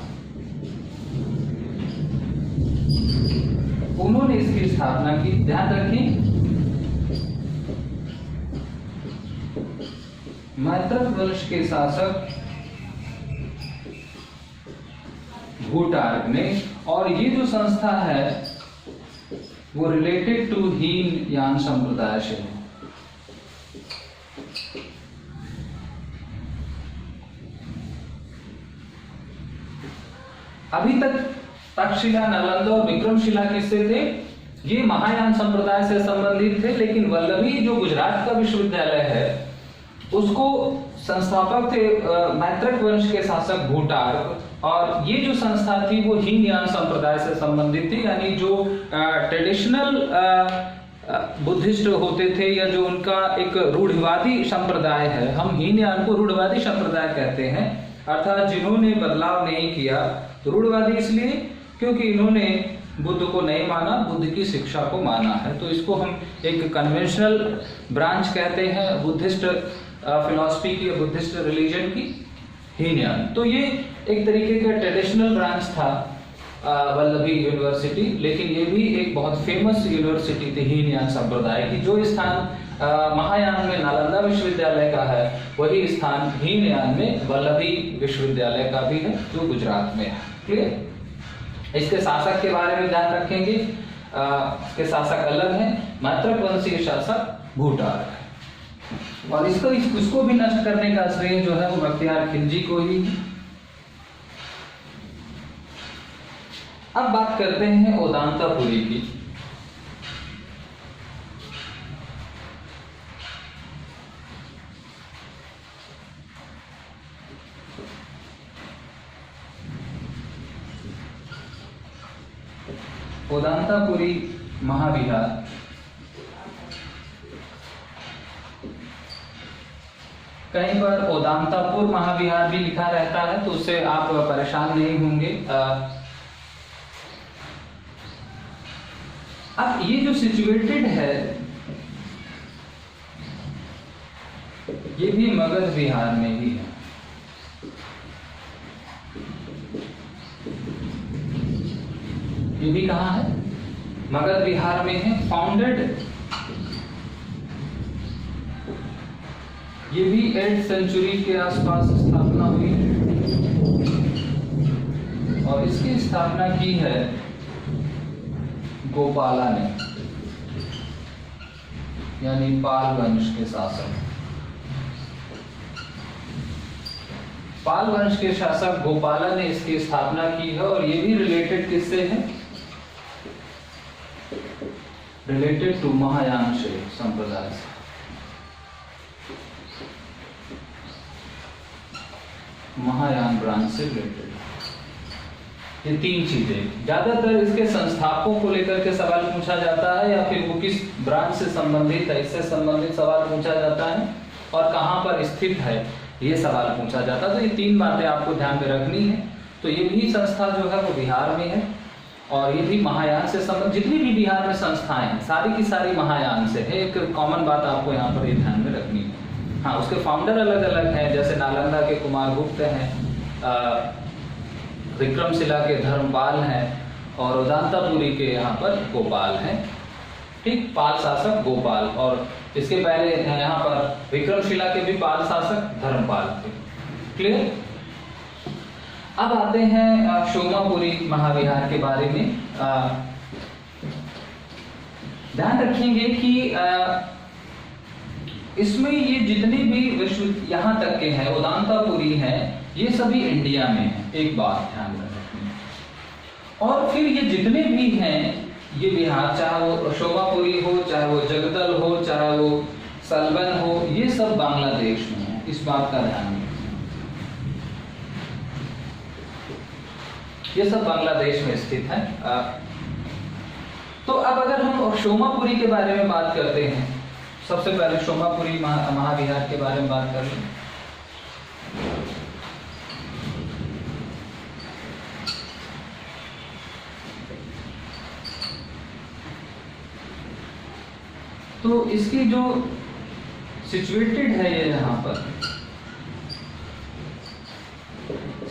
उन्होंने इसकी स्थापना की। ध्यान रखें, मैत्रक वंश के शासक भूटारक ने, और ये जो संस्था है वो रिलेटेड टू हीनयान संप्रदाय से है। अभी तक तक्षशिला, नालंदा और विक्रमशिला किससे थे? ये महायान संप्रदाय से संबंधित थे, लेकिन वल्लभी जो गुजरात का विश्वविद्यालय है उसको संस्थापक थे मैत्रक वंश के शासक भूटारक, और ये जो संस्था थी वो हीनयान संप्रदाय से संबंधित थी, यानी जो ट्रेडिशनल बुद्धिस्ट होते थे या जो उनका एक रूढ़िवादी संप्रदाय है, हम हीनयान को रूढ़िवादी संप्रदाय कहते हैं, अर्थात जिन्होंने बदलाव नहीं किया। रूढ़िवादी इसलिए क्योंकि इन्होंने बुद्ध को नहीं माना, बुद्ध की शिक्षा को माना है, तो इसको हम एक कन्वेंशनल ब्रांच कहते हैं बुद्धिस्ट फिलॉसफी की, बुद्धिस्ट रिलीजन की, हीनयान। तो ये एक तरीके का ट्रेडिशनल ब्रांच था वल्लभी यूनिवर्सिटी, लेकिन ये भी एक बहुत फेमस यूनिवर्सिटी थी हीनयान संप्रदाय की। जो स्थान महायान में नालंदा विश्वविद्यालय का है, वही स्थान हीनयान में वल्लभी विश्वविद्यालय का भी है, जो गुजरात में है। क्लियर? इसके शासक के बारे में ध्यान रखेंगे, इसके शासक अलग हैं, मैत्रक वंशीय शासक भूटारक है, और इसको भी नष्ट करने का श्रेय जो है वो बख्तियार खिलजी को ही। अब बात करते हैं ओदांतापुरी की। ओदांतापुरी महाविहार कहीं पर ओदांतापुर महाविहार भी लिखा रहता है, तो उससे आप परेशान नहीं होंगे। अब ये जो सिचुएटेड है ये भी मगध विहार में ही है। ये भी कहाँ है? मगध विहार में है। फाउंडेड ये भी 8th सेंचुरी के आसपास स्थापना हुई और इसकी स्थापना की है गोपाला ने, यानी पाल वंश के शासक। पाल वंश के शासक गोपाला ने इसकी स्थापना की है, और ये भी रिलेटेड किससे है? रिलेटेड टू महायान से संप्रदाय से। महायान ब्रांच से रिलेटेड ये 3 चीजें। ज्यादातर इसके संस्थापकों को लेकर के सवाल पूछा जाता है, या फिर वो किस ब्रांच से संबंधित है, इससे संबंधित सवाल पूछा जाता है, और कहां पर स्थित है ये सवाल पूछा जाता है। तो ये 3 बातें आपको ध्यान में रखनी है। तो ये भी संस्था जो है वो बिहार में है, और ये भी महायान से संबंधित। जितनी भी बिहार में संस्थाएं हैं सारी की सारी महायान से है। एक कॉमन बात आपको यहाँ पर ये ध्यान में रखनी है। हाँ, उसके फाउंडर अलग अलग हैं, जैसे नालंदा के कुमारगुप्त हैं, विक्रमशिला के धर्मपाल हैं, और ओदांतापुरी के यहाँ पर गोपाल हैं। ठीक, पाल शासक गोपाल, और इसके पहले यहाँ पर विक्रमशिला के भी पाल शासक धर्मपाल थे। क्लियर? अब आते हैं सोमापुरी महाविहार के बारे में। ध्यान रखेंगे कि इसमें ये जितने भी विश्व यहाँ तक के हैं ओदांतापुरी हैं, ये सभी इंडिया में हैं। एक बात ध्यान में रखनी। और फिर ये जितने भी हैं ये बिहार, चाहे वो शोभापुरी हो, चाहे वो जगदल हो, चाहे वो सलबन हो, ये सब बांग्लादेश में है। इस बात का ध्यान रखें, ये सब बांग्लादेश में स्थित है। तो अब अगर हम सोमापुरी के बारे में बात करते हैं, सबसे पहले सोमापुरी महाविहार के बारे में बात कर लें। तो इसकी जो सिचुएटेड है ये यहाँ पर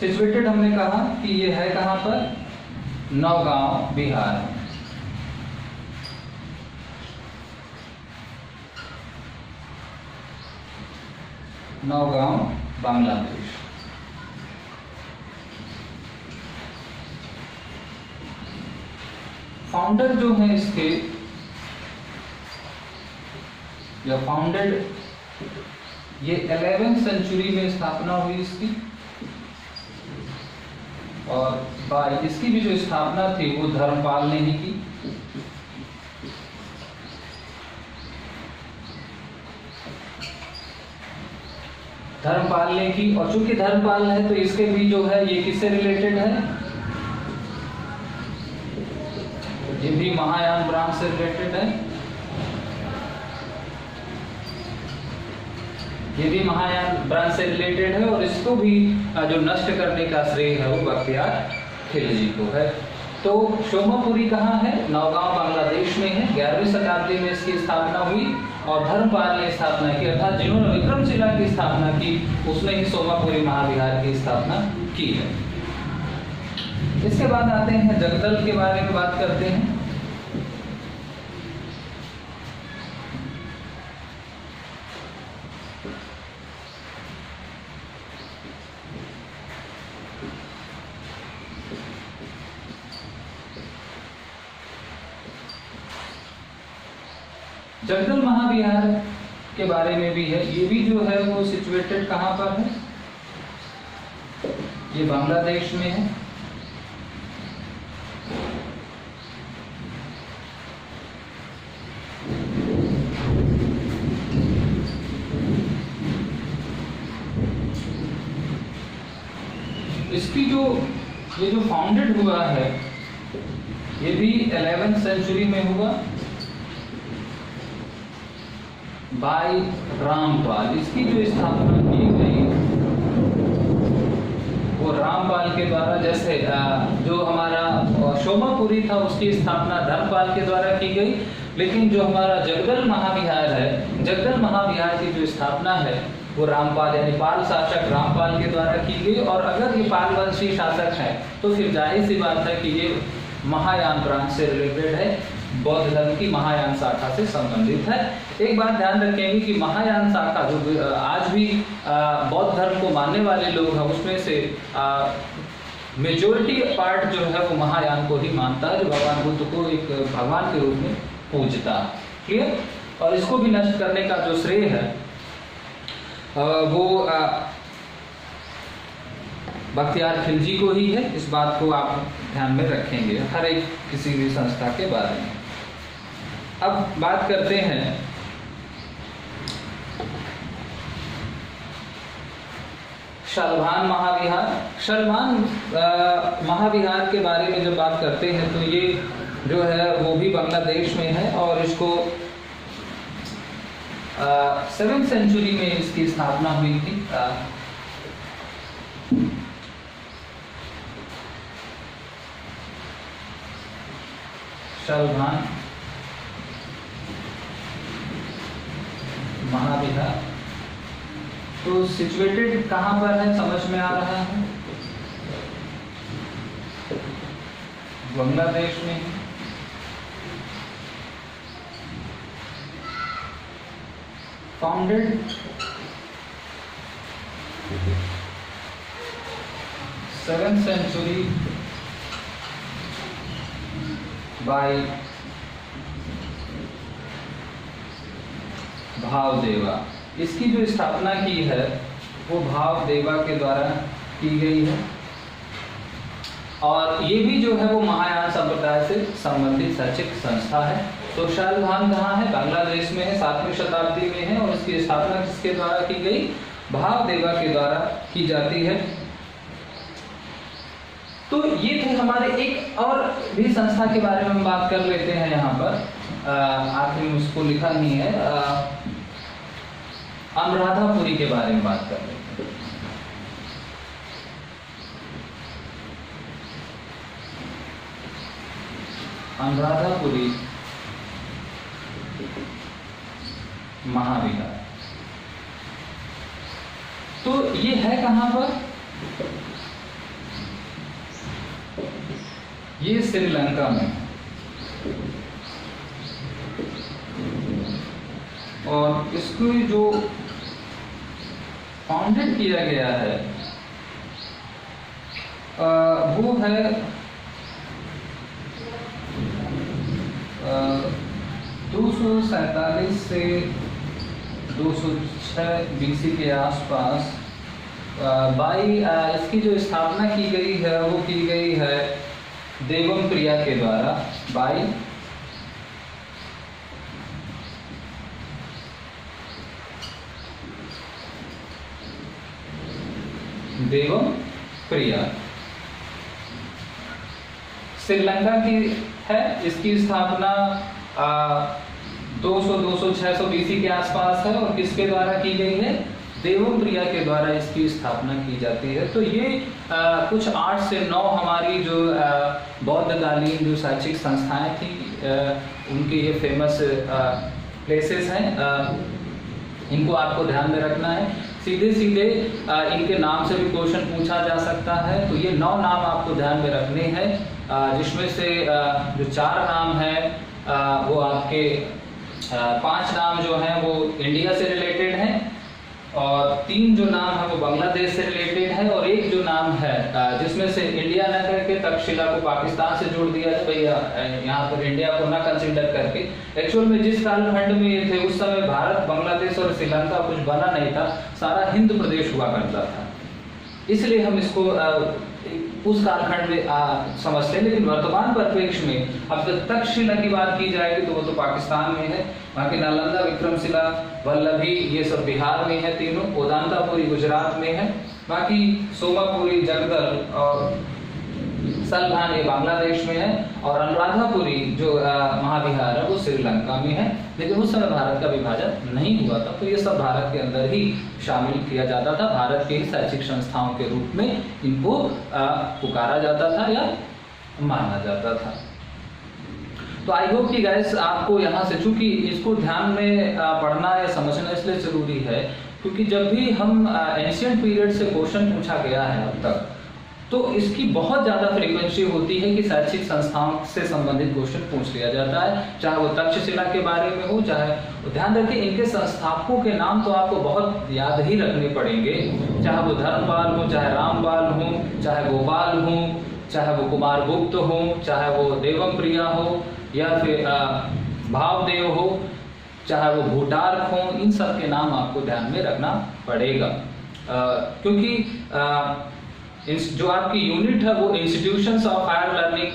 सिचुएटेड हमने कहा कि ये है कहाँ पर, नौगांव बिहार। नौगांव बांग्लादेश। फाउंडर जो है इसके, या फाउंडेड, ये 11वीं सेंचुरी में स्थापना हुई इसकी, और इसकी भी जो स्थापना थी वो धर्मपाल ने ही की। धर्मपाल ने की, और चूंकि धर्मपाल है तो इसके भी जो है ये किससे रिलेटेड है, ये भी महायान ब्रांच से रिलेटेड है। ये भी महायान ब्रांच से रिलेटेड है, और इसको भी जो नष्ट करने का श्रेय है वो बख्तियार खिलजी को है। तो सोमापुरी कहाँ है, नौगांव बांग्लादेश में है। 11वीं शताब्दी में इसकी स्थापना हुई और धर्मपाल ने स्थापना की, अर्थात जिन्होंने विक्रमशिला की स्थापना की उसने ही सोमापुरी महाविहार की स्थापना की है। इसके बाद आते हैं जगदल के बारे में बात करते हैं। जगदल महाविहार के बारे में भी है। ये भी जो है वो सिचुएटेड कहाँ पर है, ये बांग्लादेश में है। इसकी जो ये जो फाउंडेड हुआ है ये भी 11वीं सेंचुरी में हुआ बाय रामपाल। इसकी जो स्थापना की गई वो रामपाल के द्वारा, जैसे जो हमारा सोमापुरी था उसकी स्थापना धर्मपाल के द्वारा की गई, लेकिन जो हमारा जगदल महाविहार है, जगदल महाविहार की जो स्थापना है वो रामपाल यानी पाल शासक रामपाल के द्वारा की गई। और अगर ये पाल वंशी शासक है तो फिर जाहिर सी बात है कि ये महायान ब्रांच से रिलेटेड है, बौद्ध धर्म की महायान शाखा से संबंधित है। एक बात ध्यान रखेंगे कि महायान शाखा जो आज भी बौद्ध धर्म को मानने वाले लोग हैं उसमें से मेजोरिटी पार्ट जो है वो महायान को ही मानता है, जो भगवान बुद्ध को एक भगवान के रूप में पूजता है। क्लियर? और इसको भी नष्ट करने का जो श्रेय है वो बख्तियार खिलजी को ही है। इस बात को आप ध्यान में रखेंगे हर एक किसी भी संस्था के बारे में। अब बात करते हैं शालभान महाविहार। शालभान महाविहार के बारे में जब बात करते हैं तो ये जो है वो भी बांग्लादेश में है, और इसको 7वीं सेंचुरी में इसकी स्थापना हुई थी। शालभान महाविहार तो सिचुएटेड कहाँ पर है, समझ में आ रहा है, बांग्लादेश में। Founded 7th century by Bhavadeva. इसकी जो स्थापना की है वो भावदेवा के द्वारा की गई है, और ये भी जो है वो महायान संप्रदाय से संबंधित शैक्षिक संस्था है। तो शालभान कहाँ है, बांग्लादेश में है, 7वीं शताब्दी में है, और इसकी स्थापना किसके द्वारा की गई, भावदेवा के द्वारा की जाती है। तो ये थे हमारे, एक और भी संस्था के बारे में हम बात कर लेते हैं यहाँ पर। आखिर में उसको लिखा नहीं है, अनुराधापुरी के बारे में बात कर लेते हैं। अनुराधापुरी महाविहार तो ये है कहाँ पर, ये श्रीलंका में, और इसको जो फाउंडेड किया गया है वो है 247 से 206 BC के आसपास इसकी जो स्थापना की गई है वो की गई है देवमप्रिया के द्वारा, बाई देवमप्रिया। श्रीलंका की है, इसकी स्थापना 200-600 BC के आसपास है, और किसके द्वारा की गई है? देवमप्रिया के द्वारा इसकी स्थापना की जाती है। तो ये कुछ 8 से 9 हमारी जो बौद्धकालीन जो शैक्षिक संस्थाएं थी उनके ये फेमस प्लेसेस हैं, इनको आपको ध्यान में रखना है। सीधे सीधे इनके नाम से भी क्वेश्चन पूछा जा सकता है। तो ये 9 नाम आपको ध्यान में रखने हैं, जिसमें से जो 4 नाम हैं वो आपके 5 नाम जो हैं वो इंडिया से रिलेटेड हैं, और 3 जो नाम है वो बांग्लादेश से रिलेटेड है, और एक जो नाम है जिसमें से इंडिया न करके तक्षशिला को पाकिस्तान से जोड़ दिया है भैया, यहाँ पर इंडिया को ना कंसिडर करके। एक्चुअल में जिस कालखंड में ये थे उस समय भारत, बांग्लादेश और श्रीलंका कुछ बना नहीं था, सारा हिंद प्रदेश हुआ करता था, इसलिए हम इसको उस कालखंड में समझते हैं। लेकिन वर्तमान परिप्रेक्ष्य में अब तक्षशिला की बात की जाएगी तो वो तो पाकिस्तान में है, बाकी नालंदा, विक्रमशिला, वल्लभी ये सब बिहार में है तीनों, ओदांतापुरी गुजरात में है, बाकी सोमापुरी, जगदल और सलभान ये बांग्लादेश में है, और अनुराधापुरी जो महाविहार है वो श्रीलंका में है। लेकिन उस समय भारत का विभाजन नहीं हुआ था, तो ये सब भारत के अंदर ही शामिल किया जाता था, भारत के ही शैक्षिक संस्थाओं के रूप में इनको पुकारा जाता था या माना जाता था। तो आई होप कि गाइस आपको यहाँ से, चूंकि इसको ध्यान में पढ़ना या समझना इसलिए जरूरी है क्योंकि जब भी हम एंशिएंट पीरियड से क्वेश्चन पूछा गया है अब तक, तो इसकी बहुत ज़्यादा फ्रीक्वेंसी होती है कि शैक्षिक संस्थाओं से संबंधित क्वेश्चन पूछ लिया जाता है, चाहे वो तक्षशिला के बारे में हो, चाहे ध्यान रखिए इनके संस्थापकों के नाम तो आपको बहुत याद ही रखने पड़ेंगे, चाहे वो धर्मपाल हो, चाहे रामपाल हो, चाहे गोपाल हो, चाहे वो कुमारगुप्त हो, चाहे वो देवमप्रिया हो, या फिर भावदेव हो, चाहे वो भूटार्क हो, इन सब के नाम आपको ध्यान में रखना पड़ेगा। क्योंकि जो आपकी यूनिट है वो institutions of higher learning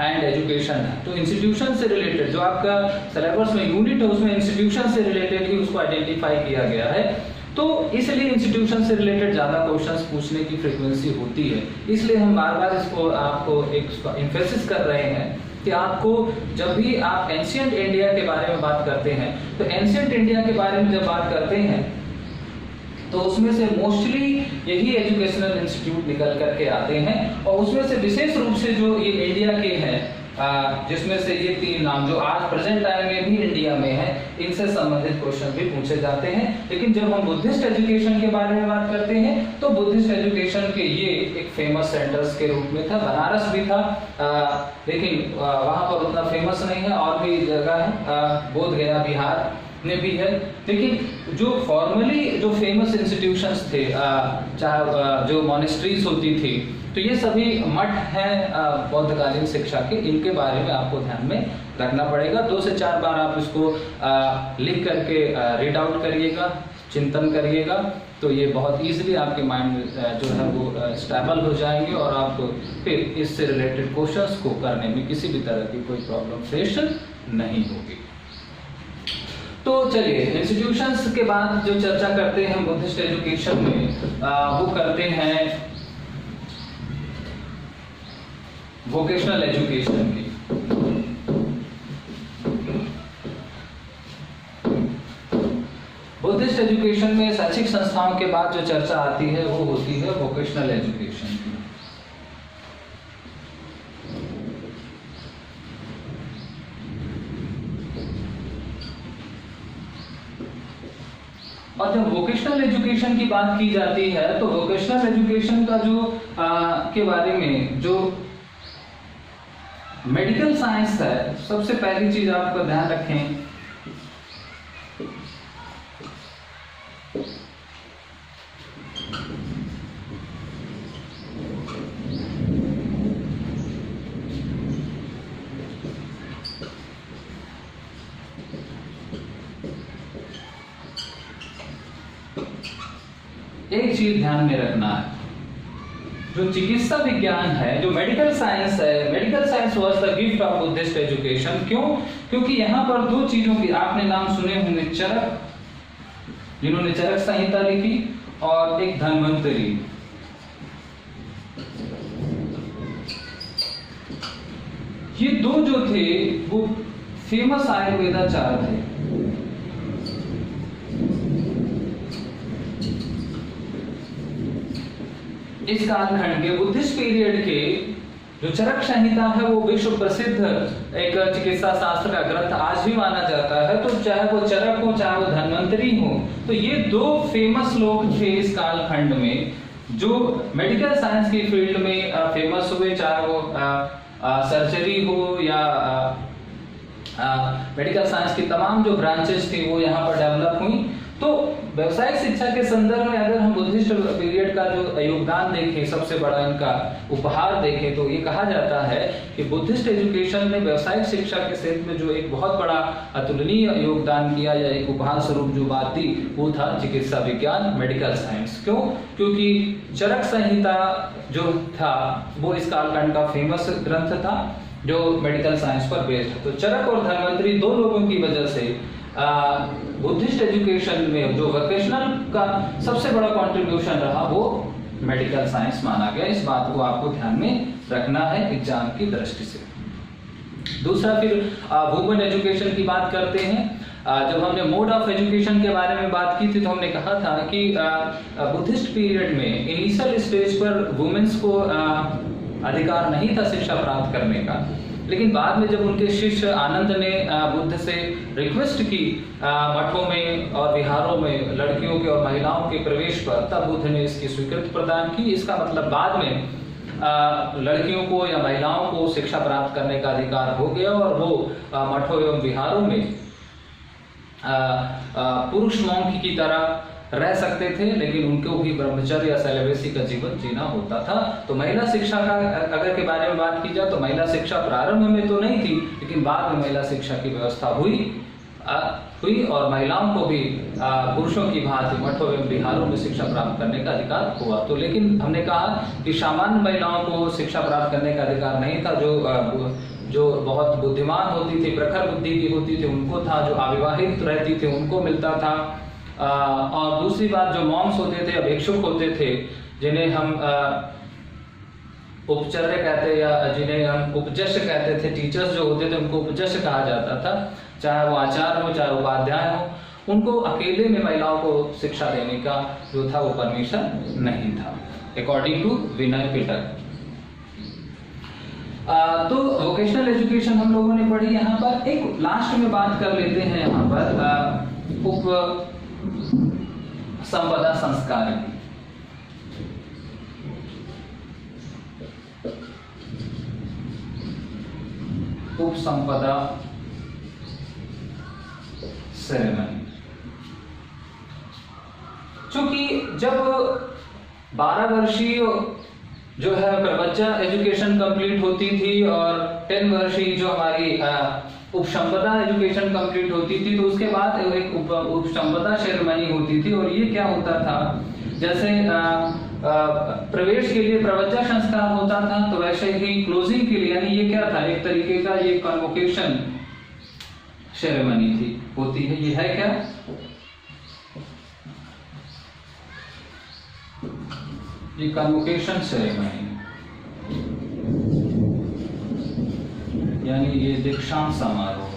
and education है, तो इंस्टीट्यूशन से रिलेटेड जो आपका सिलेबस में यूनिट है उसमें इंस्टीट्यूशन से रिलेटेड ही उसको आइडेंटिफाई किया गया है, तो इसलिए इंस्टीट्यूशन से रिलेटेड ज़्यादा क्वेश्चंस पूछने की फ्रीक्वेंसी होती है। इसलिए हम बार बार इसको आपको एक एम्फेसिस कर रहे हैं कि आपको जब भी आप एंशिएंट इंडिया के बारे में बात करते हैं, तो एंशिएंट इंडिया के बारे में जब बात करते हैं तो उसमें से मोस्टली यही एजुकेशनल इंस्टीट्यूट निकल करके आते हैं, और उसमें से विशेष रूप से जो ये इंडिया के हैं, जिसमें से ये 3 नाम जो आज प्रेजेंट टाइम में भी इंडिया में है, इनसे संबंधित क्वेश्चन भी पूछे जाते हैं। लेकिन जब हम बुद्धिस्ट एजुकेशन के बारे में बात करते हैं तो बुद्धिस्ट एजुकेशन के ये एक फेमस सेंटर्स के रूप में था, बनारस भी था, लेकिन वहाँ पर उतना फेमस नहीं है, और भी जगह है, बोध गया बिहार में भी है। लेकिन जो फॉर्मली जो फेमस इंस्टीट्यूशंस थे, चाहे जो मॉनेस्ट्रीज होती थी, तो ये सभी मठ हैं बौद्धकालीन शिक्षा के, इनके बारे में आपको ध्यान में रखना पड़ेगा। 2 से 4 बार आप इसको लिख करके रीड आउट करिएगा, चिंतन करिएगा, तो ये बहुत ईजिली आपके माइंड में जो है वो स्टेबल हो जाएंगे, और आपको फिर इससे रिलेटेड क्वेश्चंस को करने में किसी भी तरह की कोई प्रॉब्लम फेस नहीं होगी। तो चलिए इंस्टीट्यूशंस के बाद जो चर्चा करते हैं बुद्धिस्ट एजुकेशन में, वो करते हैं वोकेशनल एजुकेशन की। बुद्धिस्ट एजुकेशन में शैक्षिक संस्थाओं के बाद जो चर्चा आती है वो होती है वोकेशनल एजुकेशन की। और जब वोकेशनल एजुकेशन की बात की जाती है तो वोकेशनल एजुकेशन का जो के बारे में जो मेडिकल साइंस है, सबसे पहली चीज आपको ध्यान रखें, एक चीज ध्यान में रखना है, जो चिकित्सा विज्ञान है, जो मेडिकल साइंस है, medical science was the gift of Buddhist education. क्यों? क्योंकि यहाँ पर दो चीजों की आपने नाम सुने होंगे, चरक, जिन्होंने चरक संहिता लिखी, और एक धन्वंतरी। ये दो जो थे वो फेमस आयुर्वेदाचार्य थे। इस कालखंड के बुद्धिस्ट पीरियड के जो चरक संहिता है वो विश्व प्रसिद्ध एक चिकित्सा शास्त्र का ग्रंथ आज भी माना जाता है। तो चाहे वो चरक हो चाहे वो धन्वंतरी हो, तो ये दो फेमस लोग थे इस कालखंड में जो मेडिकल साइंस की फील्ड में फेमस हुए, चाहे वो सर्जरी हो या मेडिकल साइंस की तमाम जो ब्रांचेस थी वो यहाँ पर डेवलप हुई। तो व्यवसायिक शिक्षा के संदर्भ में अगर हम बुद्धिस्ट पीरियड का जो योगदान देखें, सबसे बड़ा इनका उपहार देखें, तो ये कहा जाता है कि बुद्धिस्ट एजुकेशन ने व्यवसायिक शिक्षा के क्षेत्र में जो एक बहुत बड़ा अतुलनीय योगदान किया या एक उपहार स्वरूप जो बात दी वो था चिकित्सा विज्ञान, मेडिकल साइंस। क्यों? क्योंकि चरक संहिता जो था वो इस कालखंड का फेमस ग्रंथ था जो मेडिकल साइंस पर बेस्ड है। तो चरक और धन्वंतरी दो लोगों की वजह से बुद्धिस्ट एजुकेशन में जो वोकेशनल का सबसे बड़ा कंट्रीब्यूशन रहा वो मेडिकल साइंस माना गया। इस बात को आपको ध्यान में रखना है एग्जाम की दृष्टि से। दूसरा, फिर वुमेन एजुकेशन की बात करते हैं। जब हमने मोड ऑफ एजुकेशन के बारे में बात की थी तो हमने कहा था कि बुद्धिस्ट पीरियड में इनिशियल स्टेज पर वुमेन्स को अधिकार नहीं था शिक्षा प्राप्त करने का, लेकिन बाद में जब उनके शिष्य आनंद ने बुद्ध से रिक्वेस्ट की मठों में और विहारों में लड़कियों के और महिलाओं के प्रवेश पर, तब बुद्ध ने इसकी स्वीकृति प्रदान की। इसका मतलब बाद में लड़कियों को या महिलाओं को शिक्षा प्राप्त करने का अधिकार हो गया और वो मठों एवं विहारों में पुरुष मॉन्क की तरह रह सकते थे, लेकिन उनको भी ब्रह्मचर्य या सेलिबेसी का जीवन जीना होता था। तो महिला शिक्षा का अगर के बारे में बात की जाए तो महिला शिक्षा प्रारंभ में तो नहीं थी, लेकिन बाद में महिला शिक्षा की व्यवस्था हुई और महिलाओं को भी पुरुषों की भांति मठों एवं विहारों में शिक्षा प्राप्त करने का अधिकार हुआ। तो लेकिन हमने कहा कि सामान्य महिलाओं को शिक्षा प्राप्त करने का अधिकार नहीं था। जो बहुत बुद्धिमान होती थी, प्रखर बुद्धि की होती थी, उनको था। जो अविवाहित रहती थी उनको मिलता था। और दूसरी बात, जो मॉम्स होते थे, भिक्षुक होते थे, जिन्हें हम उपचर्य कहते या जिन्हें हम उपजश कहते थे, टीचर्स जो होते थे उनको उपजश कहा जाता था, चाहे वो आचार्य हो चाहे उपाध्याय हो, उनको अकेले में महिलाओं को शिक्षा देने का जो था वो परमिशन नहीं था, अकॉर्डिंग टू विनय पीटर। तो वोकेशनल एजुकेशन हम लोगों ने पढ़ी। यहाँ पर एक लास्ट में बात कर लेते हैं यहाँ पर उप संपदा संस्कार की। उप संपदा सेरेमनी, चूंकि जब 12 वर्षीय जो है बच्चा एजुकेशन कंप्लीट होती थी और 10 वर्षीय जो हमारी उपसंपदा एजुकेशन कंप्लीट होती थी, तो उसके बाद एक उपसंपदा सेरेमनी होती थी। और ये क्या होता था, जैसे प्रवेश के लिए प्रवज्जा संस्कार होता था, तो वैसे ही क्लोजिंग के लिए, यानी ये क्या था, एक तरीके का ये कन्वोकेशन सेरेमनी थी होती है। ये है क्या, ये कन्वोकेशन सेरेमनी, यानी ये दीक्षांत समारोह।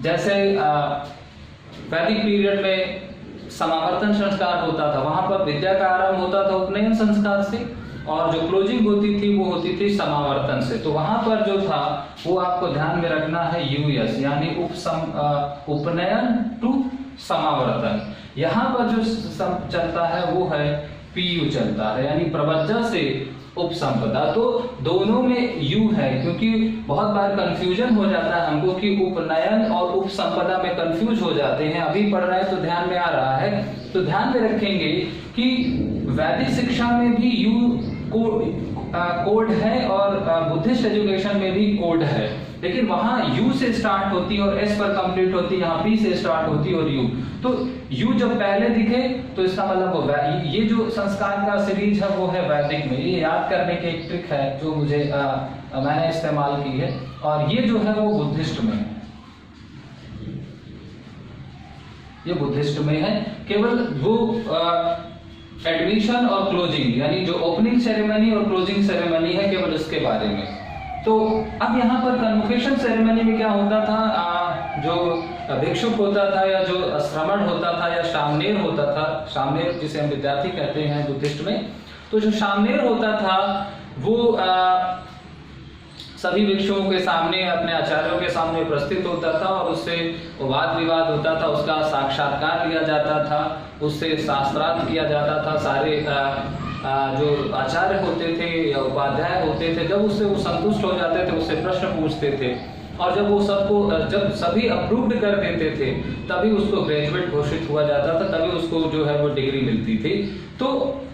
जैसे वैदिक पीरियड में समावर्तन संस्कार होता था, वहां पर विद्या का आरंभ होता था उपनयन संस्कार से, और जो क्लोजिंग होती थी वो होती थी समावर्तन से। तो वहां पर जो था वो आपको ध्यान में रखना है यूएस, यानी उपनयन टू समावर्तन। यहाँ पर जो चलता है वो है पीयू चलता है, यानी प्रवज्जा से उपसंपदा। तो दोनों में यू है, क्योंकि बहुत बार कंफ्यूजन हो जाता है हमको कि उपनयन और उपसंपदा में कंफ्यूज हो जाते हैं। अभी पढ़ रहे हैं तो ध्यान में आ रहा है। तो ध्यान में रखेंगे कि वैदिक शिक्षा में भी यू कोड है और बुद्धिस्ट एजुकेशन में भी कोड है, लेकिन वहां यू से स्टार्ट होती है और एस पर कंप्लीट होती है, यहाँ पी से स्टार्ट होती है और यू। तो यू जब पहले दिखे तो इसका मतलब ये जो संस्कार का सीरीज है वो है वैदिक में। ये याद करने की एक ट्रिक है जो मुझे मैंने इस्तेमाल की है। और ये जो है वो बुद्धिस्ट में है, ये बुद्धिस्ट में है। केवल वो एडमिशन और क्लोजिंग, यानी जो ओपनिंग सेरेमनी और क्लोजिंग सेरेमनी है, केवल इसके बारे में। तो अब यहाँ पर कन्वोकेशन सेरेमनी में क्या होता था, जो भिक्षुक होता था या जो श्रमण होता था या शामनेर होता था, शामनेर जिसे हम विद्यार्थी कहते हैं बुद्धिस्ट में, तो जो शामनेर होता था वो सभी भिक्षुओं के सामने अपने आचार्यों के सामने उपस्थित होता था और उससे वाद विवाद होता था, उसका साक्षात्कार लिया जाता था, उससे शास्त्रार्थ किया जाता था। सारे जो आचार्य होते थे या उपाध्याय होते थे, जब उससे वो संतुष्ट हो जाते थे उससे प्रश्न पूछते थे, और जब वो जब सभी अप्रूव्ड कर देते थे तभी उसको ग्रेजुएट घोषित हुआ जाता था, तभी उसको जो है वो डिग्री मिलती थी। तो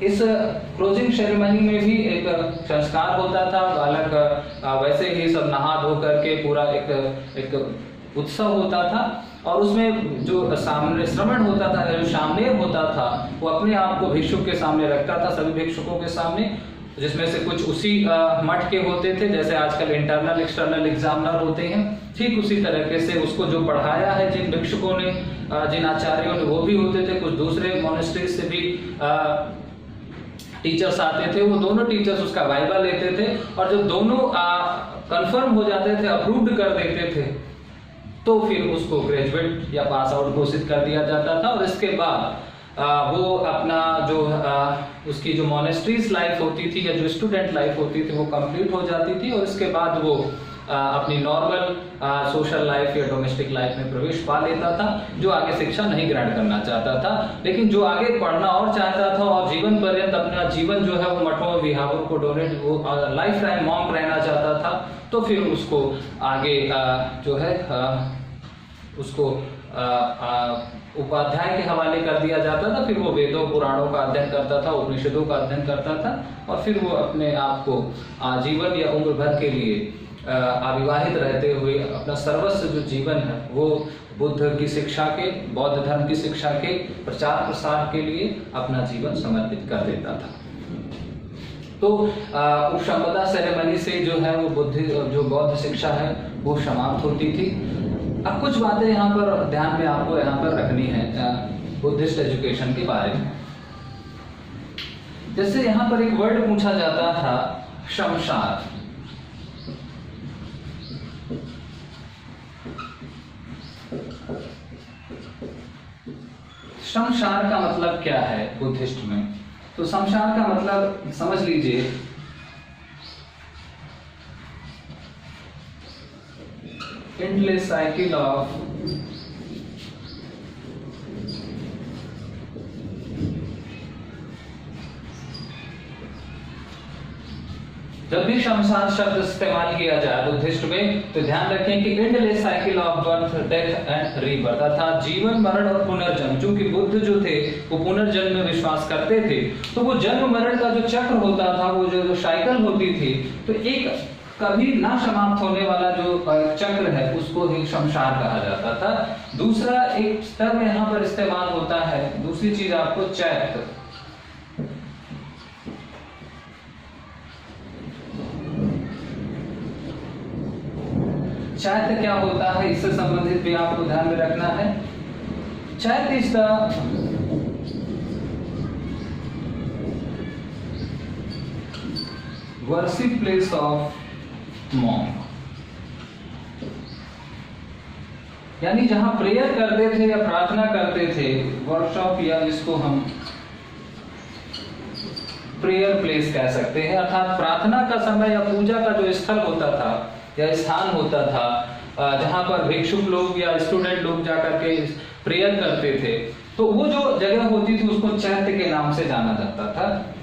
इस क्लोजिंग सेरेमनी में भी एक संस्कार होता था, बालक वैसे ही सब नहा धो करके पूरा एक उत्सव होता था, और उसमें जो सामने श्रवण होता था, जो सामनेर होता था, वो अपने आप को भिक्षुक के सामने रखता था, सभी भिक्षुकों के सामने, जिसमें से कुछ उसी मठ के होते थे, जैसे आजकल इंटरनल एक्सटर्नल एग्जामिनर होते हैं, ठीक उसी तरीके से उसको जो पढ़ाया है जिन भिक्षुकों ने, जिन आचार्यों ने, वो भी होते थे। कुछ दूसरे मोनेस्ट्रीज से भी टीचर्स आते थे, वो दोनों टीचर्स उसका वाइवा लेते थे, और जब दोनों कंफर्म हो जाते थे, अप्रूव्ड कर देते थे, तो फिर उसको ग्रेजुएट या पास आउट घोषित कर दिया जाता था। और इसके बाद वो अपना जो उसकी जो मोनेस्ट्रीज लाइफ होती थी या जो स्टूडेंट लाइफ होती थी वो कंप्लीट हो जाती थी, और इसके बाद वो अपनी नॉर्मल सोशल लाइफ या डोमेस्टिक लाइफ में प्रवेश पा लेता था, जो आगे शिक्षा नहीं ग्रहण करना चाहता था। लेकिन जो आगे पढ़ना और चाहता था और जीवन पर्यंत अपना जीवन जो है वो मठों विहारों को डोनेट, वो लाइफ टाइम मॉन्क रहना चाहता था, तो फिर उसको आगे जो है उसको उपाध्याय के हवाले कर दिया जाता था। फिर वो वेदों पुराणों का अध्ययन करता था, उपनिषदों का अध्ययन करता था, और फिर वो अपने आप को आजीवन या उम्र भर के लिए अविवाहित रहते हुए अपना सर्वस्व जो जीवन है वो बुद्ध की शिक्षा के, बौद्ध धर्म की शिक्षा के प्रचार प्रसार के लिए अपना जीवन समर्पित कर देता था। तो उपसंपदा सेरेमनी से जो है वो जो बौद्ध शिक्षा है वो समाप्त होती थी। अब कुछ बातें यहाँ पर ध्यान में आपको यहाँ पर रखनी है बुद्धिस्ट एजुकेशन के बारे में। जैसे यहाँ पर एक वर्ड पूछा जाता था, शमशार। शमशार का मतलब क्या है बुद्धिस्ट में? तो शमशार का मतलब समझ लीजिए, endless cycle of जब भी शमशान शब्द इस्तेमाल किया जाए बुद्धिस्ट में तो ध्यान रखें कि endless cycle of birth, death and rebirth, अर्थात जीवन, मरण और पुनर्जन्म। क्योंकि बुद्ध जो थे वो पुनर्जन्म में विश्वास करते थे, तो वो जन्म मरण का जो चक्र होता था, वो जो साइकिल होती थी, तो एक कभी ना समाप्त होने वाला जो चक्र है उसको ही शमशान कहा जाता था। दूसरा एक टर्म यहाँ पर इस्तेमाल होता है, दूसरी चीज आपको चैत्र। चैत्र क्या होता है, इससे संबंधित भी आपको ध्यान में रखना है। Chaitra is the worship place of monk, यानी जहां प्रेयर करते थे या प्रार्थना करते थे, वर्कशॉप या जिसको हम प्रेयर प्लेस कह सकते हैं, अर्थात प्रार्थना का समय या पूजा का जो स्थल होता था या स्थान होता था, जहां पर भिक्षुक लोग या स्टूडेंट लोग जाकर के प्रेयर करते थे, तो वो जो जगह होती थी उसको चैत्य के नाम से जाना जाता था।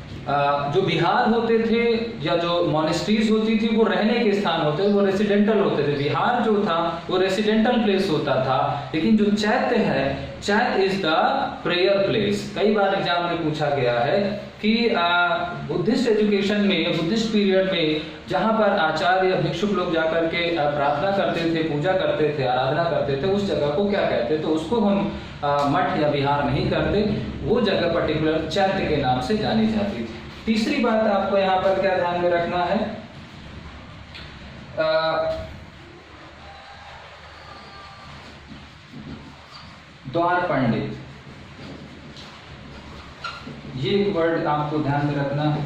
जो विहार होते थे या जो मॉनेस्ट्रीज होती थी वो रहने के स्थान होते थे, वो रेसिडेंटल होते थे। विहार जो था वो रेसिडेंटल प्लेस होता था, लेकिन जो चैत्य है, चैत्य इज द प्रेयर प्लेस। कई बार एग्जाम में पूछा गया है कि बुद्धिस्ट एजुकेशन में, बुद्धिस्ट पीरियड में जहां पर आचार्य या भिक्षुक लोग जाकर के प्रार्थना करते थे, पूजा करते थे, आराधना करते थे, उस जगह को क्या कहते? तो उसको हम मठ या विहार नहीं करते, वो जगह पर्टिकुलर चैत्य के नाम से जानी जाती थी। तीसरी बात आपको यहाँ पर क्या ध्यान में रखना है, द्वार पंडित, ये एक वर्ड आपको ध्यान में रखना है।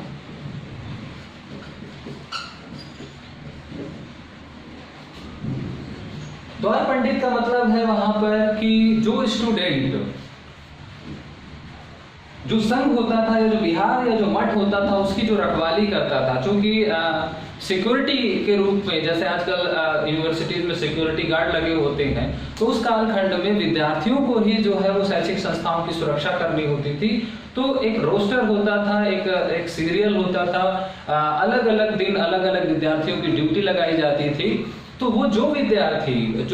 द्वार पंडित का मतलब है वहां पर कि जो स्टूडेंट, जो संघ होता था या जो विहार या जो मठ होता था उसकी जो रखवाली करता था, चूंकि सिक्योरिटी के रूप में, जैसे आजकल यूनिवर्सिटीज में सिक्योरिटी गार्ड लगे होते हैं, तो उस कालखंड में विद्यार्थियों को ही जो है वो शैक्षिक संस्थाओं की सुरक्षा करनी होती थी। तो एक रोस्टर होता था, एक सीरियल होता था, अलग अलग दिन अलग अलग विद्यार्थियों की ड्यूटी लगाई जाती थी। तो वो जो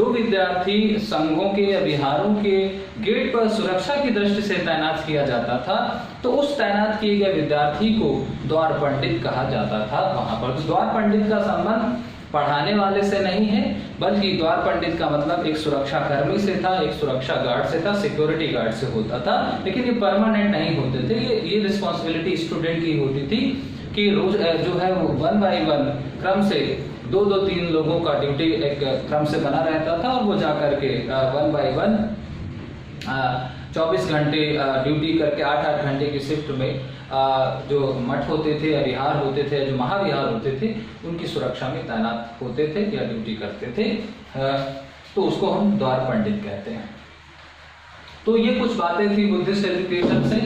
विद्यार्थी संघों के या विहारों के गेट पर सुरक्षा की दृष्टि से तैनात किया जाता था, तो उस तैनात किए गए विद्यार्थी को द्वार पंडित कहा जाता था वहां पर। तो द्वार पंडित का संबंध पढ़ाने वाले से नहीं है, बल्कि द्वार पंडित का मतलब एक सुरक्षा कर्मी से था, एक सुरक्षा गार्ड से था, सिक्योरिटी गार्ड से होता था। लेकिन ये परमानेंट नहीं होते थे, ये रिस्पॉन्सिबिलिटी स्टूडेंट की होती थी कि रोज जो है वो 1 बाय 1 क्रम से 2-3 लोगों का ड्यूटी एक क्रम से बना रहता था, और वो जाकर के 1 बाय 1 24 घंटे ड्यूटी करके 8-8 घंटे की शिफ्ट में जो मठ होते थे या विहार होते थे, जो महाविहार होते थे, उनकी सुरक्षा में तैनात होते थे या ड्यूटी करते थे। तो उसको हम द्वार पंडित कहते हैं। तो ये कुछ बातें थी बुद्धिस्ट एजुकेशन से।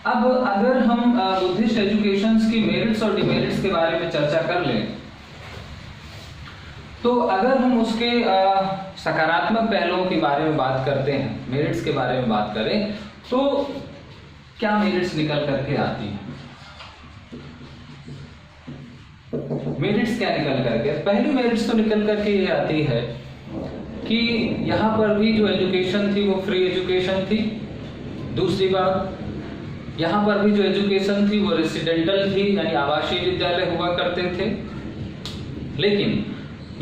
अब अगर हम बुद्धिस्ट एजुकेशन की मेरिट्स और डिमेरिट्स के बारे में चर्चा कर लें, तो अगर हम उसके सकारात्मक पहलुओं के बारे में बात करते हैं, मेरिट्स के बारे में बात करें, तो क्या मेरिट्स निकल करके आती हैं? मेरिट्स क्या निकल करके? पहली मेरिट्स तो निकल करके ये आती है कि यहाँ पर भी जो एजुकेशन थी वो फ्री एजुकेशन थी। दूसरी बात, यहाँ पर भी जो एजुकेशन थी वो रेसिडेंटल थी, यानी आवासीय विद्यालय हुआ करते थे। लेकिन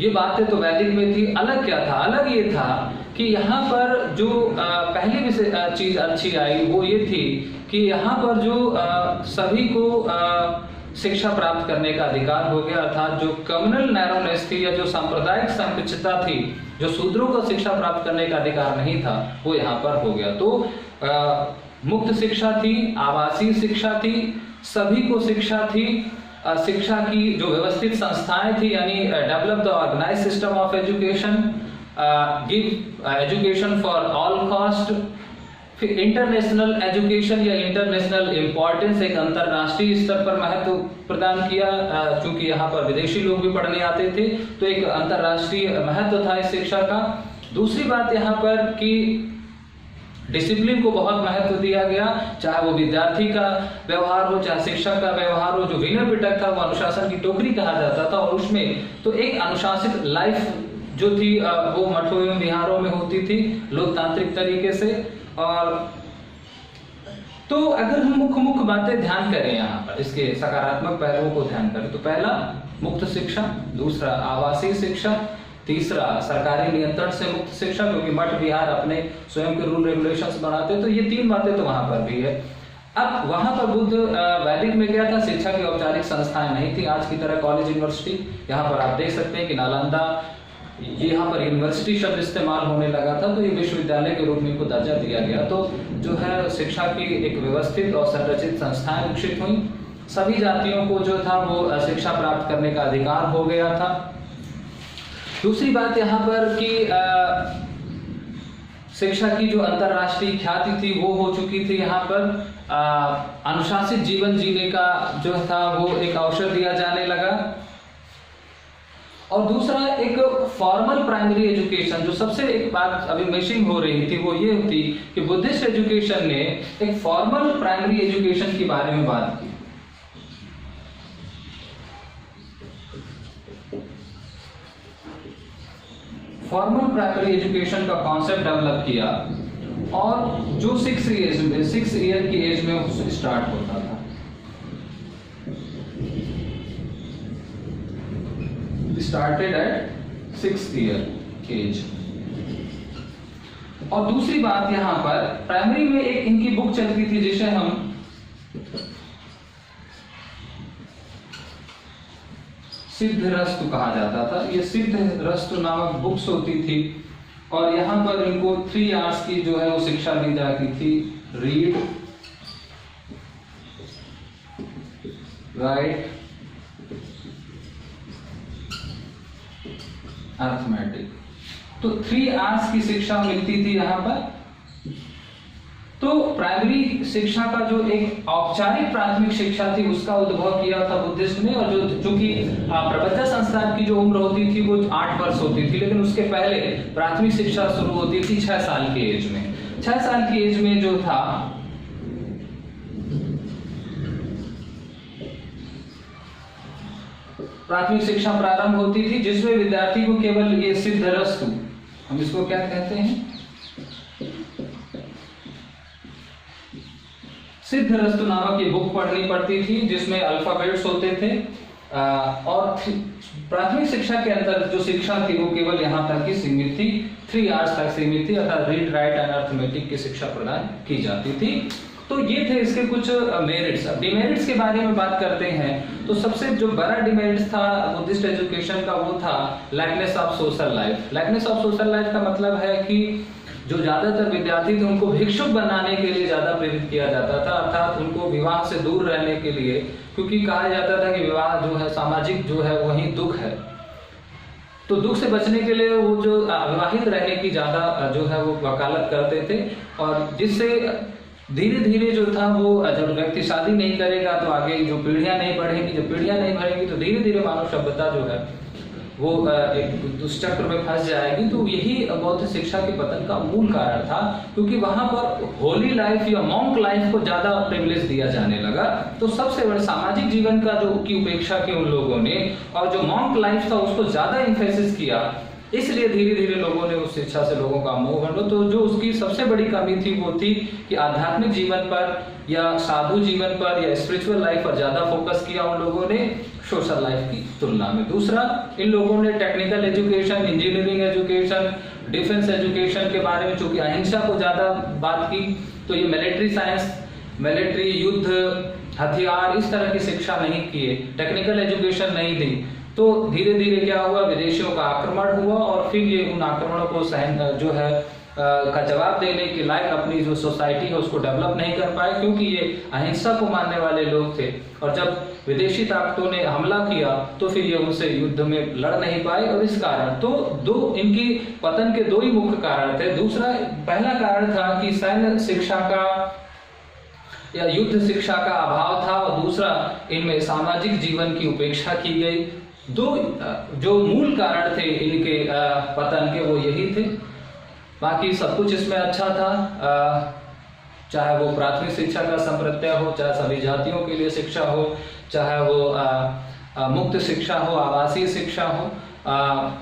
ये बातें तो वैदिक में थी। अलग क्या था? अलग ये था कि यहाँ पर जो पहली चीज अच्छी आई वो ये थी कि यहाँ पर जो सभी को शिक्षा प्राप्त करने का अधिकार हो गया, अर्थात जो कम्युनल नैरोनेस थी या जो सांप्रदायिक संकुचितता थी, जो शूद्रों को शिक्षा प्राप्त करने का अधिकार नहीं था, वो यहाँ पर हो गया। तो मुक्त शिक्षा थी, आवासीय शिक्षा थी, सभी को शिक्षा थी। शिक्षा की जो व्यवस्थित संस्थाएं थी, यानी develop the organized system of education, give education for all cost. फिर इंटरनेशनल एजुकेशन या इंटरनेशनल इम्पोर्टेंस, एक अंतरराष्ट्रीय स्तर पर महत्व प्रदान किया, चूंकि यहाँ पर विदेशी लोग भी पढ़ने आते थे, तो एक अंतरराष्ट्रीय महत्व था इस शिक्षा का। दूसरी बात यहाँ पर कि डिसिप्लिन को बहुत महत्व दिया गया, चाहे वो विद्यार्थी का व्यवहार हो, चाहे शिक्षक का व्यवहार हो। जो विनय पिटक था वो अनुशासन की टोकरी कहा जाता था, और उसमें तो एक अनुशासित लाइफ जो थी वो मठों एवं विहारों में होती थी लोकतांत्रिक तरीके से। और तो अगर हम मुख्य बातें ध्यान करें यहाँ पर, इसके सकारात्मक पहलुओं को ध्यान करें, तो पहला मुक्त शिक्षा, दूसरा आवासीय शिक्षा, तीसरा सरकारी नियंत्रण से मुक्त शिक्षा, क्योंकि मठ विहार अपने स्वयं के रूल रेगुलेशंस बनाते हैं। तो ये 3 बातें तो वहां पर भी है। अब वहां पर बुद्ध वैदिक में क्या था? शिक्षा की औपचारिक संस्थाएं नहीं थी आज की तरह कॉलेज यूनिवर्सिटी। यहाँ पर आप देख सकते हैं कि नालंदा, ये यहाँ पर यूनिवर्सिटी शब्द इस्तेमाल होने लगा था, तो ये विश्वविद्यालय के रूप में इनको दर्जा दिया गया। तो जो है शिक्षा की एक व्यवस्थित और संरचित संस्थाएं विकसित हुई। सभी जातियों को जो था वो शिक्षा प्राप्त करने का अधिकार हो गया था। दूसरी बात यहाँ पर कि शिक्षा की जो अंतरराष्ट्रीय ख्याति थी वो हो चुकी थी। यहाँ पर अनुशासित जीवन जीने का जो था वो एक अवसर दिया जाने लगा। और दूसरा एक फॉर्मल प्राइमरी एजुकेशन, जो सबसे एक बात अभी मिसिंग हो रही थी वो ये थी कि बुद्धिस्ट एजुकेशन ने एक फॉर्मल प्राइमरी एजुकेशन के बारे में बात की। फॉर्मल प्राइमरी एजुकेशन का कॉन्सेप्ट डेवलप किया और जो 6 ईयर की एज में स्टार्ट होता था। Started at 6 year age. और दूसरी बात यहां पर प्राइमरी में एक इनकी बुक चलती थी जिसे हम सिद्धरस्तु कहा जाता था। ये सिद्धरस्तु नामक बुक्स होती थी और यहां पर इनको 3 आवर्स की जो है वो शिक्षा दी जाती थी। रीड, राइट, अर्थमेटिक, तो 3 आवर्स की शिक्षा मिलती थी यहाँ पर। तो प्राइमरी शिक्षा का जो एक औपचारिक प्राथमिक शिक्षा थी उसका उद्भव किया था बुद्धिस्ट ने। और जो चूंकि प्रबंध संस्थान की जो उम्र होती थी वो 8 वर्ष होती थी, लेकिन उसके पहले प्राथमिक शिक्षा शुरू होती थी 6 साल की एज में। 6 साल की एज में जो था प्राथमिक शिक्षा प्रारंभ होती थी, जिसमें विद्यार्थी को केवल ये सिद्धरस्तु, हम इसको क्या कहते हैं, सिद्धरस्तु नामक ये बुक पढ़नी पड़ती थी जिसमें अल्फाबेट्स होते थे। और प्राथमिक शिक्षा के अंदर जो शिक्षा थी वो केवल यहाँ तक ही सीमित थी, 3 आवर्स तक सीमित थी, अर्थात रीड, राइट एंड अर्थमेटिक की शिक्षा प्रदान की जाती थी। तो ये थे इसके कुछ मेरिट्स। अब डिमेरिट्स के बारे में बात करते हैं तो सबसे जो बड़ा डिमेरिट्स था बुद्धिस्ट एजुकेशन का वो था लैकनेस of social life. लैकनेस of social life का मतलब है कि जो ज्यादातर विद्यार्थी थे उनको भिक्षुक बनाने के लिए ज्यादा प्रेरित किया जाता था, अर्थात उनको विवाह से दूर रहने के लिए, क्योंकि कहा जाता था कि विवाह जो है सामाजिक जो है वही दुख है। तो दुख से बचने के लिए वो जो अविवाहित रहने की ज्यादा जो है वो वकालत करते थे, और जिससे धीरे धीरे जो था वो जब व्यक्ति शादी नहीं करेगा तो आगे जो पीढ़ियां नहीं बढ़ेंगी, जब पीढ़ियां नहीं बढ़ेंगी तो धीरे धीरे मानव सभ्यता जो है वो एक दुष्चक्र में फंस जाएगी। तो यही बौद्ध शिक्षा के पतन का मूल कारण था, क्योंकि वहां पर होली लाइफ या मॉन्क लाइफ को ज्यादा प्रिविलेज दिया जाने लगा। तो सबसे बड़े सामाजिक जीवन का जो की उपेक्षा की उन लोगों ने, और जो मॉन्क लाइफ था उसको ज्यादा इम्फेसिस किया, इसलिए धीरे धीरे लोगों ने उस शिक्षा से लोगों का मोह बन लो। तो जो उसकी सबसे बड़ी कमी थी वो थी कि आध्यात्मिक जीवन पर या साधु जीवन पर या स्पिरिचुअल लाइफ पर ज्यादा फोकस किया उन लोगों ने सोशल लाइफ की तुलना में। दूसरा, इन लोगों ने technical education, engineering education, defence education के बारे में चूंकि अहिंसा को ज्यादा बात की, तो ये मिलिट्री साइंस, मिलिट्री, युद्ध, हथियार, इस तरह की शिक्षा नहीं किए, टेक्निकल एजुकेशन नहीं दी। तो धीरे धीरे क्या हुआ, विदेशियों का आक्रमण हुआ और फिर ये उन आक्रमणों को सहन जो है का जवाब देने के लायक अपनी जो सोसाइटी है उसको डेवलप नहीं कर पाए, क्योंकि ये अहिंसा को मानने वाले लोग थे। और जब विदेशी ताकतों ने हमला किया तो फिर ये उनसे युद्ध में लड़ नहीं पाए, और इस कारण तो दो इनकी पतन के 2 ही मुख्य कारण थे। दूसरा, पहला कारण था कि सैन्य शिक्षा का या युद्ध शिक्षा का अभाव था, और दूसरा इनमें सामाजिक जीवन की उपेक्षा की गई। 2 जो मूल कारण थे इनके पतन के वो यही थे। बाकी सब कुछ इसमें अच्छा था, चाहे वो प्राथमिक शिक्षा का संप्रत्यय हो, चाहे सभी जातियों के लिए शिक्षा हो, चाहे वो मुक्त शिक्षा हो, आवासीय शिक्षा हो,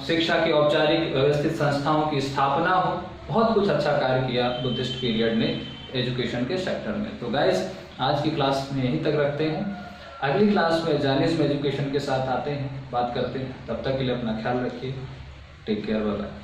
शिक्षा की औपचारिक व्यवस्थित संस्थाओं की स्थापना हो, बहुत कुछ अच्छा कार्य किया बुद्धिस्ट पीरियड ने एजुकेशन के सेक्टर में। तो गाइस, आज की क्लास में यहीं तक रखते हैं। अगली क्लास में जर्नलिज्म एजुकेशन के साथ आते हैं, बात करते हैं। तब तक के लिए अपना ख्याल रखिए। Take care, bye bye.